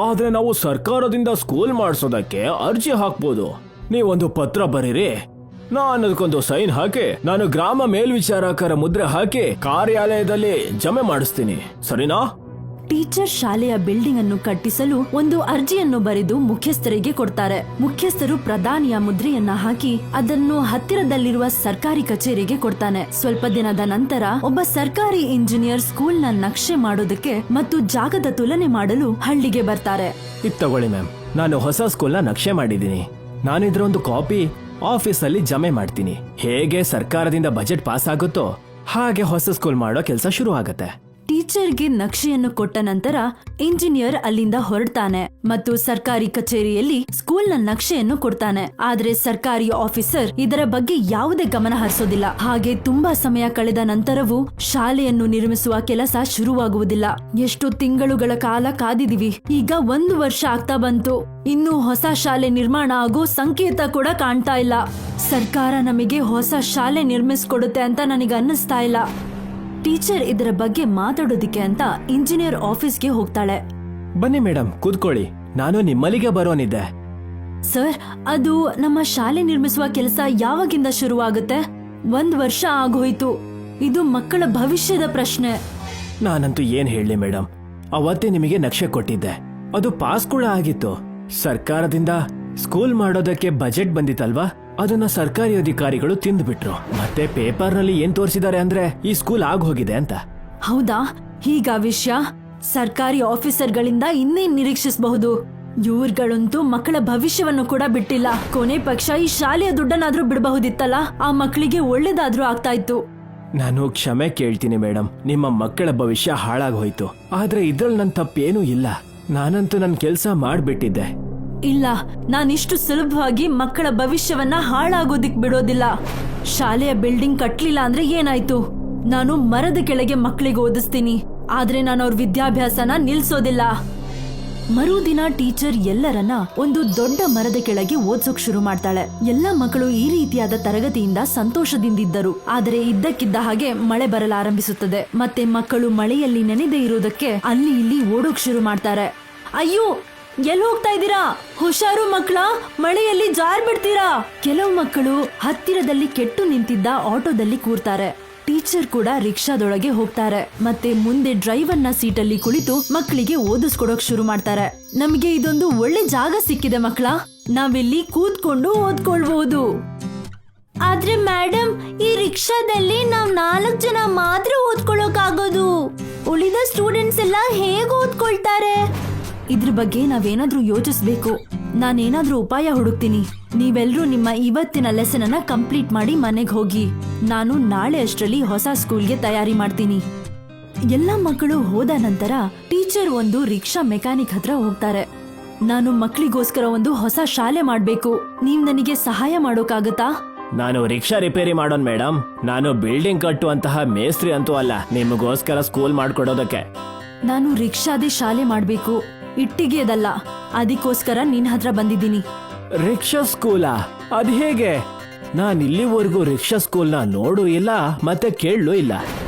ಆದ್ರೆ ನಾವು ಸರ್ಕಾರದಿಂದ ಸ್ಕೂಲ್ ಮಾಡಿಸೋದಕ್ಕೆ ಅರ್ಜಿ ಹಾಕ್ಬೋದು. ನೀವೊಂದು ಪತ್ರ ಬರೀರಿ, ನಾನು ಅದಕ್ಕೊಂದು ಸೈನ್ ಹಾಕಿ ನಾನು ಗ್ರಾಮ ಮೇಲ್ವಿಚಾರಕರ ಮುದ್ರೆ ಹಾಕಿ ಕಾರ್ಯಾಲಯದಲ್ಲಿ ಜಮೆ ಮಾಡಿಸ್ತೀನಿ. ಸರಿನಾ? ಟೀಚರ್ ಶಾಲೆಯ ಬಿಲ್ಡಿಂಗ್ ಅನ್ನು ಕಟ್ಟಿಸಲು ಒಂದು ಅರ್ಜಿಯನ್ನು ಬರೆದು ಮುಖ್ಯಸ್ಥರಿಗೆ ಕೊಡ್ತಾರೆ. ಮುಖ್ಯಸ್ಥರು ಪ್ರಧಾನಿಯ ಮುದ್ರೆಯನ್ನ ಹಾಕಿ ಅದನ್ನು ಹತ್ತಿರದಲ್ಲಿರುವ ಸರ್ಕಾರಿ ಕಚೇರಿಗೆ ಕೊಡ್ತಾನೆ. ಸ್ವಲ್ಪ ದಿನದ ನಂತರ ಒಬ್ಬ ಸರ್ಕಾರಿ ಇಂಜಿನಿಯರ್ ಸ್ಕೂಲ್ ನ ನಕ್ಷೆ ಮಾಡೋದಕ್ಕೆ ಮತ್ತು ಜಾಗದ ತುಲನೆ ಮಾಡಲು ಹಳ್ಳಿಗೆ ಬರ್ತಾರೆ. ಇದು ತಗೊಳ್ಳಿ ಮ್ಯಾಮ್, ನಾನು ಹೊಸ ಸ್ಕೂಲ್ನ ನಕ್ಷೆ ಮಾಡಿದ್ದೀನಿ. ನಾನಿದ್ರ ಒಂದು ಕಾಪಿ ಆಫೀಸಲ್ಲಿ ಜಮೆ ಮಾಡ್ತೀನಿ. ಹೇಗೆ ಸರ್ಕಾರದಿಂದ ಬಜೆಟ್ ಪಾಸ್ ಆಗುತ್ತೋ ಹಾಗೆ ಹೊಸ ಸ್ಕೂಲ್ ಮಾಡೋ ಕೆಲಸ ಶುರು ಆಗತ್ತೆ. ಟೀಚರ್ಗೆ ನಕ್ಷೆಯನ್ನು ಕೊಟ್ಟ ನಂತರ ಇಂಜಿನಿಯರ್ ಅಲ್ಲಿಂದ ಹೊರಡ್ತಾನೆ ಮತ್ತು ಸರ್ಕಾರಿ ಕಚೇರಿಯಲ್ಲಿ ಸ್ಕೂಲ್ನ ನಕ್ಷೆಯನ್ನು ಕೊಡ್ತಾನೆ. ಆದ್ರೆ ಸರ್ಕಾರಿ ಆಫೀಸರ್ ಇದರ ಬಗ್ಗೆ ಯಾವುದೇ ಗಮನ ಹರಿಸೋದಿಲ್ಲ. ಹಾಗೆ ತುಂಬಾ ಸಮಯ ಕಳೆದ ನಂತರವೂ ಶಾಲೆಯನ್ನು ನಿರ್ಮಿಸುವ ಕೆಲಸ ಶುರುವಾಗುವುದಿಲ್ಲ. ಎಷ್ಟು ತಿಂಗಳುಗಳ ಕಾಲ ಕಾದಿದೀವಿ. ಈಗ 1 ವರ್ಷ ಆಗ್ತಾ ಬಂತು. ಇನ್ನು ಹೊಸ ಶಾಲೆ ನಿರ್ಮಾಣ ಆಗೋ ಸಂಕೇತ ಕೂಡ ಕಾಣ್ತಾ ಇಲ್ಲ. ಸರ್ಕಾರ ನಮಗೆ ಹೊಸ ಶಾಲೆ ನಿರ್ಮಿಸ್ಕೊಡುತ್ತೆ ಅಂತ ನನಗೆ ಅನ್ನಿಸ್ತಾ ಇಲ್ಲ. ಟೀಚರ್ ಇದರ ಬಗ್ಗೆ ಮಾತಾಡೋದಿಕ್ಕೆ ಅಂತ ಇಂಜಿನಿಯರ್ ಆಫೀಸ್ಗೆ ಹೋಗ್ತಾಳೆ. ಬನ್ನಿ ಮೇಡಮ್, ಕೂತ್ಕೊಳ್ಳಿ. ನಾನು ನಿಮ್ಮಲ್ಲಿಗೆ ಬರೋನಿದ್ದೆ. ಸರ್, ಅದು ನಮ್ಮ ಶಾಲೆ ನಿರ್ಮಿಸುವ ಕೆಲಸ ಯಾವಾಗಿಂದ ಶುರುವಾಗುತ್ತೆ? 1 ವರ್ಷ ಆಗೋಯ್ತು. ಇದು ಮಕ್ಕಳ ಭವಿಷ್ಯದ ಪ್ರಶ್ನೆ. ನಾನಂತೂ ಏನ್ ಹೇಳಿ ಮೇಡಮ್, ಅವತ್ತೇ ನಿಮಗೆ ನಕ್ಷೆ ಕೊಟ್ಟಿದ್ದೆ. ಅದು ಪಾಸ್ ಕೂಡ ಆಗಿತ್ತು. ಸರ್ಕಾರದಿಂದ ಸ್ಕೂಲ್ ಮಾಡೋದಕ್ಕೆ ಬಜೆಟ್ ಬಂದಿತ್ತಲ್ವಾ, ಅದನ್ನ ಸರ್ಕಾರಿ ಅಧಿಕಾರಿಗಳು ತಿಂದ್ಬಿಟ್ರು. ಮತ್ತೆ ಪೇಪರ್ ನಲ್ಲಿ ಏನ್ ತೋರಿಸಿದ್ದಾರೆ ಅಂದ್ರೆ ಈ ಸ್ಕೂಲ್ ಆಗೋಗಿದೆ ಅಂತ. ಹೌದಾ? ಹೀಗ ವಿಷಯ. ಸರ್ಕಾರಿ ಆಫೀಸರ್ಗಳಿಂದ ಇನ್ನೇನ್ ನಿರೀಕ್ಷಿಸಬಹುದು? ಇವ್ರುಗಳಂತೂ ಮಕ್ಕಳ ಭವಿಷ್ಯವನ್ನು ಕೂಡ ಬಿಟ್ಟಿಲ್ಲ. ಕೊನೆ ಪಕ್ಷ ಈ ಶಾಲೆಯ ದುಡ್ಡನ್ನಾದ್ರೂ ಬಿಡಬಹುದಿತ್ತಲ್ಲ. ಆ ಮಕ್ಕಳಿಗೆ ಒಳ್ಳೇದಾದ್ರೂ ಆಗ್ತಾ ಇತ್ತು. ನಾನು ಕ್ಷಮೆ ಕೇಳ್ತೀನಿ ಮೇಡಮ್, ನಿಮ್ಮ ಮಕ್ಕಳ ಭವಿಷ್ಯ ಹಾಳಾಗೋಯ್ತು. ಆದ್ರೆ ಇದ್ರಲ್ಲಿ ನನ್ ತಪ್ಪೇನೂ ಇಲ್ಲ. ನಾನಂತೂ ನನ್ ಕೆಲ್ಸ ಮಾಡ್ಬಿಟ್ಟಿದ್ದೆ. ಇಲ್ಲ, ನಾನಿಷ್ಟು ಸುಲಭವಾಗಿ ಮಕ್ಕಳ ಭವಿಷ್ಯವನ್ನ ಹಾಳಾಗೋದಿಕ್ ಬಿಡೋದಿಲ್ಲ. ಶಾಲೆಯ ಬಿಲ್ಡಿಂಗ್ ಕಟ್ಲಿಲ್ಲ ಅಂದ್ರೆ ಏನಾಯ್ತು? ನಾನು ಮರದ ಕೆಳಗೆ ಮಕ್ಕಳಿಗೆ ಓದಿಸ್ತೀನಿ. ಆದ್ರೆ ನಾನು ಅವ್ರ ವಿದ್ಯಾಭ್ಯಾಸನ ನಿಲ್ಸೋದಿಲ್ಲ. ಮರುದಿನ ಟೀಚರ್ ಎಲ್ಲರನ್ನ ಒಂದು ದೊಡ್ಡ ಮರದ ಕೆಳಗೆ ಓದ್ಸೋಕ್ ಶುರು ಮಾಡ್ತಾಳೆ. ಎಲ್ಲಾ ಮಕ್ಕಳು ಈ ರೀತಿಯಾದ ತರಗತಿಯಿಂದ ಸಂತೋಷದಿಂದಿದ್ದರು. ಆದರೆ ಇದ್ದಕ್ಕಿದ್ದ ಹಾಗೆ ಮಳೆ ಬರಲಾರಂಭಿಸುತ್ತದೆ. ಮತ್ತೆ ಮಕ್ಕಳು ಮಳೆಯಲ್ಲಿ ನೆನೆದೇ ಇರುವುದಕ್ಕೆ ಅಲ್ಲಿ ಇಲ್ಲಿ ಓಡೋಕ್ ಶುರು ಮಾಡ್ತಾರೆ. ಅಯ್ಯೋ, ಎಲ್ಲಿ ಹೋಗ್ತಾ ಇದ್ದೀರಾ? ಹುಷಾರು ಮಕ್ಕಳ, ಮಳೆಯಲ್ಲಿ ಜಾರ್ ಬಿಡ್ತೀರಾ. ಕೆಲವು ಮಕ್ಕಳು ಹತ್ತಿರದಲ್ಲಿ ಕೆಟ್ಟು ನಿಂತಿದ್ದ ಆಟೋದಲ್ಲಿ ಕೂರ್ತಾರೆ. ಟೀಚರ್ ಕೂಡ ರಿಕ್ಷಾದೊಳಗೆ ಹೋಗ್ತಾರೆ ಮತ್ತೆ ಮುಂದೆ ಡ್ರೈವರ್ನ ಸೀಟಲ್ಲಿ ಕುಳಿತು ಮಕ್ಕಳಿಗೆ ಓದಿಸ್ಕೊಡೋಕ್ ಶುರು ಮಾಡ್ತಾರೆ. ನಮಗೆ ಇದೊಂದು ಒಳ್ಳೆ ಜಾಗ ಸಿಕ್ಕಿದೆ ಮಕ್ಕಳ, ನಾವಿಲ್ಲಿ ಕೂತ್ಕೊಂಡು ಓದ್ಕೊಳ್ಬಹುದು. ಆದ್ರೆ ಮೇಡಮ್, ಈ ರಿಕ್ಷಾದಲ್ಲಿ ನಾವ್ 4 ಜನ ಮಾತ್ರ ಓದ್ಕೊಳ್ಳೋಕಾಗೋದು. ಉಳಿದ ಸ್ಟೂಡೆಂಟ್ಸ್ ಎಲ್ಲ ಹೇಗ್ ಓದ್ಕೊಳ್ತಾರೆ? ಇದ್ರ ಬಗ್ಗೆ ನಾವೇನಾದ್ರೂ ಯೋಚಿಸ್ಬೇಕು. ನಾನೇನಾದ್ರೂ ಉಪಾಯ ಹುಡುಕ್ತೀನಿ. ನೀವೆಲ್ರೂ ನಿಮ್ಮ ಇವತ್ತಿನ ಲೆಸನ್ ಅನ್ನ ಕಂಪ್ಲೀಟ್ ಮಾಡಿ ಮನೆಗೆ ಹೋಗಿ. ನಾನು ನಾಳೆ ಅಷ್ಟರಲ್ಲಿ ಹೊಸ ಸ್ಕೂಲ್ಗೆ ತಯಾರಿ ಮಾಡ್ತೀನಿ. ಎಲ್ಲ ಮಕ್ಕಳು ಹೋದ ನಂತರ ಟೀಚರ್ ಒಂದು ರಿಕ್ಷಾ ಮೆಕ್ಯಾನಿಕ್ ಹತ್ರ ಹೋಗ್ತಾರೆ. ನಾನು ಮಕ್ಕಳಿಗೋಸ್ಕರ ಒಂದು ಹೊಸ ಶಾಲೆ ಮಾಡ್ಬೇಕು, ನೀವ್ ನನಗೆ ಸಹಾಯ ಮಾಡೋಕಾಗತ್ತಾ? ನಾನು ರಿಕ್ಷಾ ರಿಪೇರಿ ಮಾಡೋನ್ ಮೇಡಮ್. ನಾನು ಬಿಲ್ಡಿಂಗ್ ಕಟ್ಟುವಂತಹ ಮೇಸ್ತ್ರಿ ಅಂತೂ ಅಲ್ಲ ನಿಮಗೋಸ್ಕರ ಸ್ಕೂಲ್ ಮಾಡ್ಕೊಡೋದಕ್ಕೆ. ನಾನು ರಿಕ್ಷಾದೇ ಶಾಲೆ ಮಾಡ್ಬೇಕು, ಇಟ್ಟಿಗೆದಲ್ಲ. ಅದಕ್ಕೋಸ್ಕರ ನಿನ್ ಹತ್ರ ಬಂದಿದ್ದೀನಿ. ರಿಕ್ಷಾ ಸ್ಕೂಲಾ? ಅದ್ ಹೇಗೆ? ನಾನ್ ಇಲ್ಲಿವರೆಗೂ ರಿಕ್ಷಾ ಸ್ಕೂಲ್ನ ನೋಡು ಇಲ್ಲ ಮತ್ತೆ ಕೇಳಲು ಇಲ್ಲ.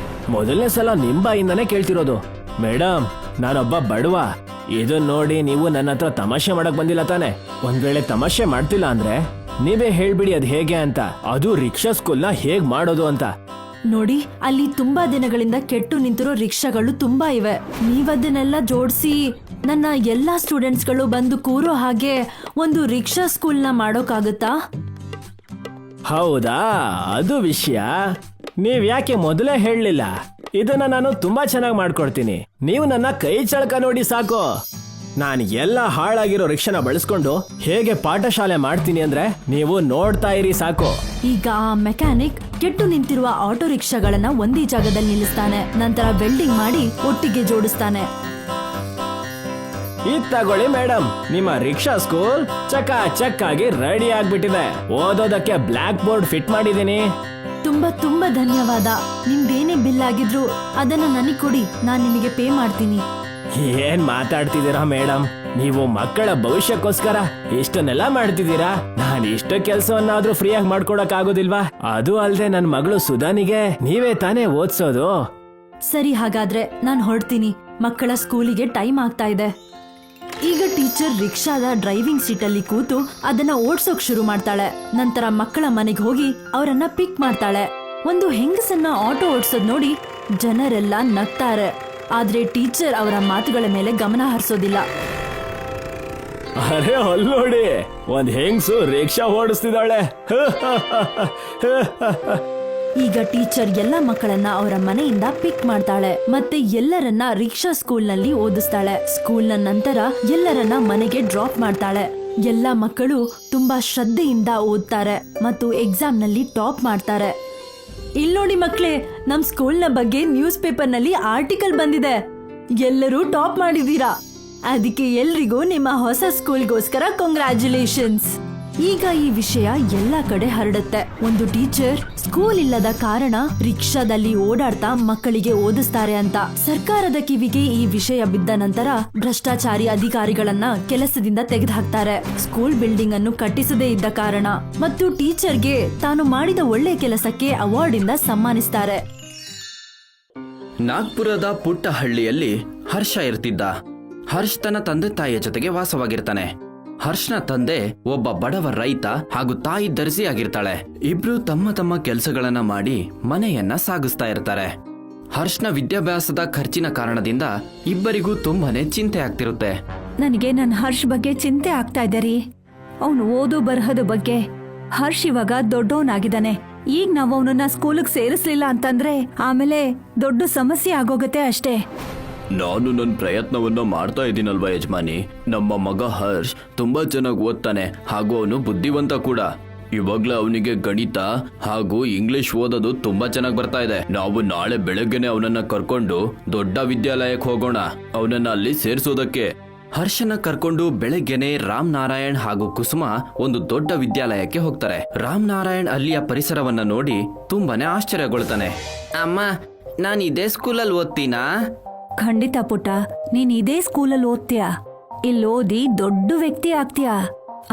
ಮೊದಲನೇ ಸಲ ನಿಮ್ ಬಾಯಿಂದಾನೇ ಕೇಳ್ತಿರೋದು. ಮೇಡಮ್, ನಾನೊಬ್ಬ ಬಡವ. ಇದನ್ ನೋಡಿ ನೀವು ನನ್ನ ಹತ್ರ ತಮಾಷೆ ಮಾಡಕ್ ಬಂದಿಲ್ಲ ತಾನೆ? ಒಂದ್ ವೇಳೆ ತಮಾಷೆ ಮಾಡ್ತಿಲ್ಲ ಅಂದ್ರೆ ನೀವೇ ಹೇಳ್ಬಿಡಿ ಅದ್ ಹೇಗೆ ಅಂತ, ಅದು ರಿಕ್ಷಾ ಸ್ಕೂಲ್ನ ಹೇಗ್ ಮಾಡೋದು ಅಂತ. ನೋಡಿ, ಅಲ್ಲಿ ತುಂಬಾ ದಿನಗಳಿಂದ ಕೆಟ್ಟು ನಿಂತಿರೋ ರಿಕ್ಷಾಗಳು ತುಂಬಾ ಇವೆ. ನೀವದನ್ನೆಲ್ಲ ಜೋಡಿಸಿ ನನ್ನ ಎಲ್ಲಾ ಸ್ಟೂಡೆಂಟ್ಸ್ಗಳು ಬಂದು ಕೂರೋ ಹಾಗೆ ಒಂದು ರಿಕ್ಷಾ ಸ್ಕೂಲ್ನ ಮಾಡೋಕ್ಕಾಗತ್ತಾ? ಹೌದಾ, ಅದು ವಿಷಯ. ನೀವ್ ಯಾಕೆ ಮೊದಲೇ ಹೇಳಲಿಲ್ಲ? ಇದನ್ನ ನಾನು ತುಂಬಾ ಚೆನ್ನಾಗಿ ಮಾಡ್ಕೊಡ್ತೀನಿ. ನೀವು ನನ್ನ ಕೈ ಚಳಕ ನೋಡಿ ಸಾಕು. ನಾನು ಎಲ್ಲ ಹಾಳಾಗಿರೋ ರಿಕ್ಷಾನ ಬಳಸ್ಕೊಂಡು ಹೇಗೆ ಪಾಠಶಾಲೆ ಮಾಡ್ತೀನಿ ಅಂದ್ರೆ ನೀವು ನೋಡ್ತಾ ಇರಿ ಸಾಕು. ಈಗ ಆ ಮೆಕ್ಯಾನಿಕ್ ಕೆಟ್ಟು ನಿಂತಿರುವ ಆಟೋ ರಿಕ್ಷಾಗಳನ್ನ ಒಂದೇ ಜಾಗದಲ್ಲಿ ನಿಲ್ಲಿಸ್ತಾನೆ. ನಂತರ ವೆಲ್ಡಿಂಗ್ ಮಾಡಿ ಒಟ್ಟಿಗೆ ಜೋಡಿಸ್ತಾನೆ. ಇದ್ ತಗೊಳ್ಳಿ ಮೇಡಮ್, ನಿಮ್ಮ ರಿಕ್ಷಾ ಸ್ಕೂಲ್ ಚಕ ಆಗಿ ರೆಡಿ ಆಗ್ಬಿಟ್ಟಿದೆ. ಓದೋದಕ್ಕೆ ಬ್ಲಾಕ್ ಬೋರ್ಡ್ ಫಿಟ್ ಮಾಡಿದೀನಿ. ತುಂಬಾ ತುಂಬಾ ಧನ್ಯವಾದ. ನಿಮ್ದೇನೇ ಬಿಲ್ ಆಗಿದ್ರು ಅದನ್ನ ನನಗೆ ಕೊಡಿ, ನಾನ್ ನಿಮಗೆ ಪೇ ಮಾಡ್ತೀನಿ. ಏನ್ ಮಾತಾಡ್ತಿದ್ದೀರಾ ಮೇಡಮ್? ನೀವು ಮಕ್ಕಳ ಭವಿಷ್ಯಕ್ಕೋಸ್ಕರ ಇಷ್ಟನ್ನೆಲ್ಲ ಮಾಡ್ತಿದ್ದೀರಾ. ನಾನು ಇಷ್ಟ ಕೆಲಸವನ್ನಾದ್ರೂ ಫ್ರೀಯಾಗಿ ಮಾಡ್ಕೊಡಕ್ ಆಗೋದಿಲ್ವಾ? ಅದು ಅಲ್ದೆ ನನ್ ಮಗಳು ಸುಧಾನಿಗೆ ನೀವೇ ತಾನೇ ಓದ್ಸೋದು. ಸರಿ, ಹಾಗಾದ್ರೆ ನಾನ್ ಹೊರಡ್ತೀನಿ. ಮಕ್ಕಳ ಸ್ಕೂಲಿಗೆ ಟೈಮ್ ಆಗ್ತಾ ಇದೆ. ಈಗ ಟೀಚರ್ ರಿಕ್ಷಾದ ಡ್ರೈವಿಂಗ್ ಸೀಟಲ್ಲಿ ಕೂತು ಅದನ್ನ ಓಡ್ಸೋಕ್ ಶುರು ಮಾಡ್ತಾಳೆ. ನಂತರ ಮಕ್ಕಳ ಮನೆಗೆ ಹೋಗಿ ಅವರನ್ನ ಪಿಕ್ ಮಾಡ್ತಾಳೆ. ಒಂದು ಹೆಂಗಸನ್ನ ಆಟೋ ಓಡ್ಸೋದ್ ನೋಡಿ ಜನರೆಲ್ಲ ನಗ್ತಾರೆ. ಆದ್ರೆ ಟೀಚರ್ ಅವರ ಮಾತುಗಳ ಮೇಲೆ ಗಮನ ಹರಿಸೋದಿಲ್ಲ. ಅರೆ ಅಲ್ಲೋಡಿ, ಒಂದ್ ಹೆಂಗ್ಸು ರಿಕ್ಷಾ ಓಡಿಸ್ತಿದ್ದಾಳೆ. ಈಗ ಟೀಚರ್ ಎಲ್ಲ ಮಕ್ಕಳನ್ನ ಅವರ ಮನೆಯಿಂದ ಪಿಕ್ ಮಾಡ್ತಾಳೆ ಮತ್ತೆ ಎಲ್ಲರನ್ನ ರಿಕ್ಷಾ ಸ್ಕೂಲ್ನಲ್ಲಿ ಓದಿಸ್ತಾಳೆ. ಸ್ಕೂಲ್ನ ನಂತರ ಎಲ್ಲರನ್ನ ಮನೆಗೆ ಡ್ರಾಪ್ ಮಾಡ್ತಾಳೆ. ಎಲ್ಲ ಮಕ್ಕಳು ತುಂಬಾ ಶ್ರದ್ಧೆಯಿಂದ ಓದ್ತಾರೆ ಮತ್ತು ಎಕ್ಸಾಮ್ನಲ್ಲಿ ಟಾಪ್ ಮಾಡ್ತಾರೆ. ಇಲ್ ನೋಡಿ ಮಕ್ಳೇ, ನಮ್ ಸ್ಕೂಲ್ನ ಬಗ್ಗೆ ನ್ಯೂಸ್ ಪೇಪರ್ನಲ್ಲಿ ಆರ್ಟಿಕಲ್ ಬಂದಿದೆ. ಎಲ್ಲರೂ ಟಾಪ್ ಮಾಡಿದೀರಾ. ಅದಕ್ಕೆ ಎಲ್ರಿಗೂ ನಿಮ್ಮ ಹೊಸ ಸ್ಕೂಲ್ಗೋಸ್ಕರ ಕಂಗ್ರ್ಯಾಚುಲೇಷನ್ಸ್. ಈಗ ಈ ವಿಷಯ ಎಲ್ಲ ಕಡೆ ಹರಡುತ್ತೆ. ಒಂದು ಟೀಚರ್ ಸ್ಕೂಲ್ ಇಲ್ಲದ ಕಾರಣ ರಿಕ್ಷಾದಲ್ಲಿ ಓಡಾಡ್ತಾ ಮಕ್ಕಳಿಗೆ ಓದಿಸ್ತಾರೆ ಅಂತ. ಸರ್ಕಾರದ ಕಿವಿಗೆ ಈ ವಿಷಯ ಬಿದ್ದ ನಂತರ ಭ್ರಷ್ಟಾಚಾರಿ ಅಧಿಕಾರಿಗಳನ್ನ ಕೆಲಸದಿಂದ ತೆಗೆದುಹಾಕ್ತಾರೆ. ಸ್ಕೂಲ್ ಬಿಲ್ಡಿಂಗ್ ಅನ್ನು ಕಟ್ಟಿಸದೇ ಇದ್ದ ಕಾರಣ ಮತ್ತು ಟೀಚರ್ಗೆ ತಾನು ಮಾಡಿದ ಒಳ್ಳೆ ಕೆಲಸಕ್ಕೆ ಅವಾರ್ಡ್ ಇಂದ ಸನ್ಮಾನಿಸ್ತಾರೆ. ನಾಗ್ಪುರದ ಪುಟ್ಟ ಹಳ್ಳಿಯಲ್ಲಿ ಹರ್ಷ ಇರ್ತಿದ್ದ. ಹರ್ಷ್ ತನ್ನ ತಂದೆ ತಾಯಿಯ ಜೊತೆಗೆ ವಾಸವಾಗಿರ್ತಾನೆ. ಹರ್ಷ್ನ ತಂದೆ ಒಬ್ಬ ಬಡವ ರೈತ ಹಾಗೂ ತಾಯಿ ದರ್ಜಿ ಆಗಿರ್ತಾಳೆ. ಇಬ್ರು ತಮ್ಮ ತಮ್ಮ ಕೆಲಸಗಳನ್ನ ಮಾಡಿ ಮನೆಯನ್ನ ಸಾಗಿಸ್ತಾ ಇರ್ತಾರೆ. ಹರ್ಷ್ನ ವಿದ್ಯಾಭ್ಯಾಸದ ಖರ್ಚಿನ ಕಾರಣದಿಂದ ಇಬ್ಬರಿಗೂ ತುಂಬಾನೇ ಚಿಂತೆ ಆಗ್ತಿರುತ್ತೆ. ನನಗೆ ನನ್ನ ಹರ್ಷ್ ಬಗ್ಗೆ ಚಿಂತೆ ಆಗ್ತಾ ಇದೆ ರೀ. ಅವನು ಓದೋ ಬರಹದ ಬಗ್ಗೆ. ಹರ್ಷ್ ಇವಾಗ ದೊಡ್ಡವನಾಗಿದ್ದಾನೆ. ಈಗ ನಾವು ಅವನನ್ನ ಸ್ಕೂಲಿಗೆ ಸೇರಿಸ್ಲಿಲ್ಲ ಅಂತಂದ್ರೆ ಆಮೇಲೆ ದೊಡ್ಡ ಸಮಸ್ಯೆ ಆಗೋಗತ್ತೆ ಅಷ್ಟೇ. ನಾನು ನನ್ನ ಪ್ರಯತ್ನವನ್ನ ಮಾಡ್ತಾ ಇದ್ದೀನಲ್ವಾ ಯಜಮಾನಿ. ನಮ್ಮ ಮಗ ಹರ್ಷ್ ತುಂಬಾ ಚೆನ್ನಾಗಿ ಓದ್ತಾನೆ ಹಾಗೂ ಅವನು ಬುದ್ಧಿವಂತ ಕೂಡ. ಇವಾಗ್ಲೇ ಅವನಿಗೆ ಗಣಿತ ಹಾಗೂ ಇಂಗ್ಲಿಷ್ ಓದೋದು ತುಂಬಾ ಚೆನ್ನಾಗಿ ಬರ್ತಾ ಇದೆ. ನಾವು ನಾಳೆ ಬೆಳಗ್ಗೆನೆ ಅವನನ್ನ ಕರ್ಕೊಂಡು ದೊಡ್ಡ ವಿದ್ಯಾಲಯಕ್ಕೆ ಹೋಗೋಣ, ಅವನನ್ನ ಅಲ್ಲಿ ಸೇರಿಸೋದಕ್ಕೆ. ಹರ್ಷನ ಕರ್ಕೊಂಡು ಬೆಳಗ್ಗೆನೆ ರಾಮ್ ನಾರಾಯಣ್ ಹಾಗೂ ಕುಸುಮ ಒಂದು ದೊಡ್ಡ ವಿದ್ಯಾಲಯಕ್ಕೆ ಹೋಗ್ತಾರೆ. ರಾಮ್ ನಾರಾಯಣ್ ಅಲ್ಲಿಯ ಪರಿಸರವನ್ನ ನೋಡಿ ತುಂಬಾನೇ ಆಶ್ಚರ್ಯಗೊಳ್ತಾನೆ. ಅಮ್ಮ, ನಾನು ಇದೇ ಸ್ಕೂಲಲ್ಲಿ ಓದ್ತೀನಾ? ಖಂಡಿತ ಪುಟ್ಟ, ನೀನ್ ಇದೇ ಸ್ಕೂಲಲ್ಲಿ ಓದ್ತೀಯ. ಇಲ್ಲಿ ಓದಿ ದೊಡ್ಡ ವ್ಯಕ್ತಿ ಆಗ್ತೀಯ.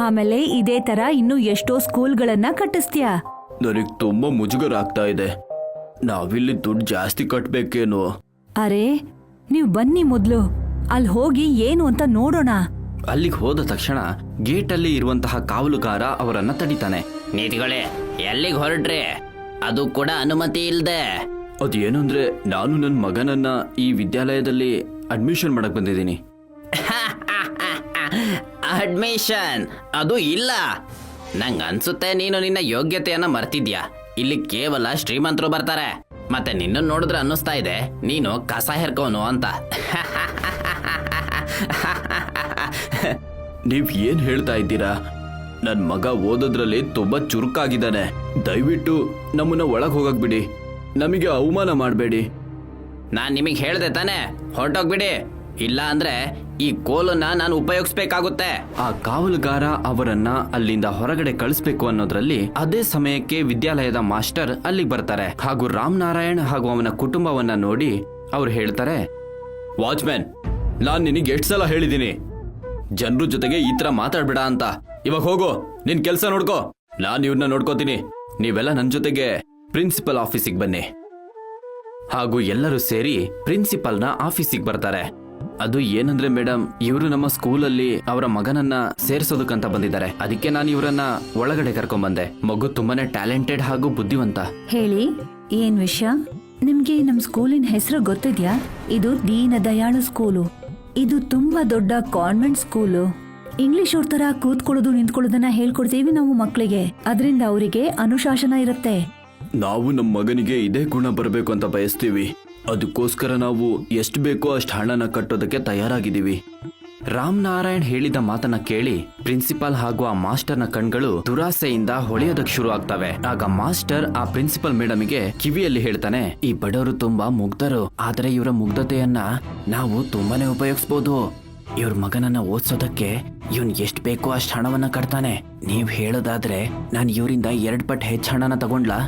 ಆಮೇಲೆ ಇದೇ ತರ ಇನ್ನು ಎಷ್ಟೋ ಸ್ಕೂಲ್ಗಳನ್ನ ಕಟ್ಟಿಸ್ತೀಯ. ನನಗ್ ತುಂಬಾ ಮುಜುಗರ ಆಗ್ತಾ ಇದೆ. ನಾವಿಲ್ಲಿ ದುಡ್ಡು ಜಾಸ್ತಿ ಕಟ್ಬೇಕೇನು? ಅರೆ, ನೀವ್ ಬನ್ನಿ ಮೊದ್ಲು ಅಲ್ಲಿ ಹೋಗಿ ಏನು ಅಂತ ನೋಡೋಣ. ಅಲ್ಲಿಗೆ ಹೋದ ತಕ್ಷಣ ಗೇಟ್ ಅಲ್ಲಿ ಇರುವಂತಹ ಕಾವಲುಗಾರ ಅವರನ್ನ ತಡಿತಾನೆ. ನೀತಿಗಳೇ, ಎಲ್ಲಿಗೆ ಹೊರಟ್ರಿ? ಅದು ಕೂಡ ಅನುಮತಿ ಇಲ್ದೆ. ಅದೇನು ಅಂದ್ರೆ ನಾನು ನನ್ನ ಮಗನನ್ನ ಈ ವಿದ್ಯಾಲಯದಲ್ಲಿ ಅಡ್ಮಿಷನ್ ಮಾಡಕ್ ಬಂದಿದ್ದೀನಿ. ಅಡ್ಮಿಷನ್ ಅದು ಇಲ್ಲ. ನಂಗೆ ಅನ್ಸುತ್ತೆ ನೀನು ನಿನ್ನ ಯೋಗ್ಯತೆಯನ್ನ ಮರ್ತಿದ್ಯಾ. ಇಲ್ಲಿ ಕೇವಲ ಶ್ರೀಮಂತರು ಬರ್ತಾರೆ. ಮತ್ತೆ ನಿನ್ನ ನೋಡಿದ್ರೆ ಅನ್ನಿಸ್ತಾ ಇದೆ ನೀನು ಕಸ ಹೆರ್ಕೋನು ಅಂತ. ನೀವ್ ಏನ್ ಹೇಳ್ತಾ ಇದ್ದೀರಾ? ನನ್ ಮಗ ಓದೋದ್ರಲ್ಲಿ ತುಂಬಾ ಚುರುಕಾಗಿದ್ದಾನೆ. ದಯವಿಟ್ಟು ನಮ್ಮನ್ನ ಒಳಗ್ ಹೋಗಕ್ ಬಿಡಿ. ನಮಗೆ ಅವಮಾನ ಮಾಡಬೇಡಿ. ನಾನ್ ನಿಮಗೆ ಹೇಳ್ದೆ ತಾನೆ, ಹೊರಟೋಗ್ಬಿಡಿ. ಇಲ್ಲ ಅಂದ್ರೆ ಈ ಕೋಲನ್ನ ನಾನು ಉಪಯೋಗಿಸ್ಬೇಕಾಗುತ್ತೆ. ಆ ಕಾವಲುಗಾರ ಅವರನ್ನ ಅಲ್ಲಿಂದ ಹೊರಗಡೆ ಕಳಿಸ್ಬೇಕು ಅನ್ನೋದ್ರಲ್ಲಿ ಅದೇ ಸಮಯಕ್ಕೆ ವಿದ್ಯಾಲಯದ ಮಾಸ್ಟರ್ ಅಲ್ಲಿಗೆ ಬರ್ತಾರೆ. ಹಾಗೂ ರಾಮನಾರಾಯಣ್ ಹಾಗೂ ಅವನ ಕುಟುಂಬವನ್ನ ನೋಡಿ ಅವ್ರು ಹೇಳ್ತಾರೆ, ವಾಚ್ಮ್ಯಾನ್, ನಾನ್ ನಿನಗೆ ಎಷ್ಟು ಸಲ ಹೇಳಿದ್ದೀನಿ ಜನರ ಜೊತೆಗೆ ಈ ತರ ಮಾತಾಡ್ಬೇಡ ಅಂತ. ಇವಾಗ ಹೋಗೋ, ನಿನ್ ಕೆಲ್ಸ ನೋಡ್ಕೋ, ನಾನ್ ಇವ್ರನ್ನ ನೋಡ್ಕೋತೀನಿ. ನೀವೆಲ್ಲ ನನ್ ಜೊತೆಗೆ ಪ್ರಿನ್ಸಿಪಲ್ ಆಫೀಸಿಗೆ ಬನ್ನಿ. ಹಾಗೂ ಎಲ್ಲರೂ ಸೇರಿ ಪ್ರಿನ್ಸಿಪಲ್ನ ಆಫೀಸಿಗೆ ಬರ್ತಾರೆ. ಅದು ಏನಂದ್ರೆ ಮೇಡಮ್, ಇವರು ನಮ್ಮ ಸ್ಕೂಲಲ್ಲಿ ಅವರ ಮಗನನ್ನ ಸೇರಿಸೋದಕ್ಕಂತ ಬಂದಿದ್ದಾರೆ. ಅದಕ್ಕೆ ನಾನು ಇವರನ್ನ ಒಳಗಡೆ ಕರ್ಕೊಂಡ್ಬಂದೆ. ಮಗು ತುಂಬಾನೇ ಟ್ಯಾಲೆಂಟೆಡ್ ಹಾಗೂ ಬುದ್ಧಿವಂತ. ಹೇಳಿ, ಏನ್ ವಿಷಯ? ನಿಮ್ಗೆ ನಮ್ ಸ್ಕೂಲಿನ ಹೆಸರು ಗೊತ್ತಿದ್ಯಾ? ಇದು ದೀನ ದಯಾಳು ಸ್ಕೂಲು. ಇದು ತುಂಬಾ ದೊಡ್ಡ ಕಾನ್ವೆಂಟ್ ಸ್ಕೂಲು. ಇಂಗ್ಲಿಷ್ ಅವ್ರ ತರ ಕೂತ್ಕೊಳ್ಳೋದು ನಿಂತ್ಕೊಳ್ಳೋದನ್ನ ಹೇಳ್ಕೊಡ್ತೀವಿ ನಾವು ಮಕ್ಕಳಿಗೆ. ಅದರಿಂದ ಅವರಿಗೆ ಅನುಶಾಸನ ಇರುತ್ತೆ. ನಾವು ನಮ್ಮ ಮಗನಿಗೆ ಇದೇ ಗುಣ ಬರಬೇಕು ಅಂತ ಬಯಸ್ತೀವಿ. ಅದಕ್ಕೋಸ್ಕರ ನಾವು ಎಷ್ಟು ಬೇಕೋ ಅಷ್ಟು ಹಣನ ಕಟ್ಟೋದಕ್ಕೆ ತಯಾರಾಗಿದ್ದೀವಿ. ರಾಮನಾರಾಯಣ್ ಹೇಳಿದ ಮಾತನ್ನ ಕೇಳಿ ಪ್ರಿನ್ಸಿಪಾಲ್ ಹಾಗೂ ಆ ಮಾಸ್ಟರ್ನ ಕಣ್ಗಳು ದುರಾಸೆಯಿಂದ ಹೊಳೆಯೋದಕ್ಕೆ ಶುರು ಆಗ್ತವೆ. ಆಗ ಮಾಸ್ಟರ್ ಆ ಪ್ರಿನ್ಸಿಪಲ್ ಮೇಡಮ್ಗೆ ಕಿವಿಯಲ್ಲಿ ಹೇಳ್ತಾನೆ, ಈ ಬಡವರು ತುಂಬಾ ಮುಗ್ಧರು, ಆದ್ರೆ ಇವರ ಮುಗ್ಧತೆಯನ್ನ ನಾವು ತುಂಬಾನೇ ಉಪಯೋಗಿಸಬಹುದು. ಇವ್ರ ಮಗನನ್ನ ಓದ್ಸೋದಕ್ಕೆ ಇವನ್ ಎಷ್ಟು ಬೇಕೋ ಅಷ್ಟು ಹಣವನ್ನ ಕಟ್ತಾನೆ. ನೀವ್ ಹೇಳೋದಾದ್ರೆ ನಾನು ಇವರಿಂದ 2 ಪಟ್ಟು ಹೆಚ್ಚು ಹಣನ ತಗೊಂಡ್ಲಾ?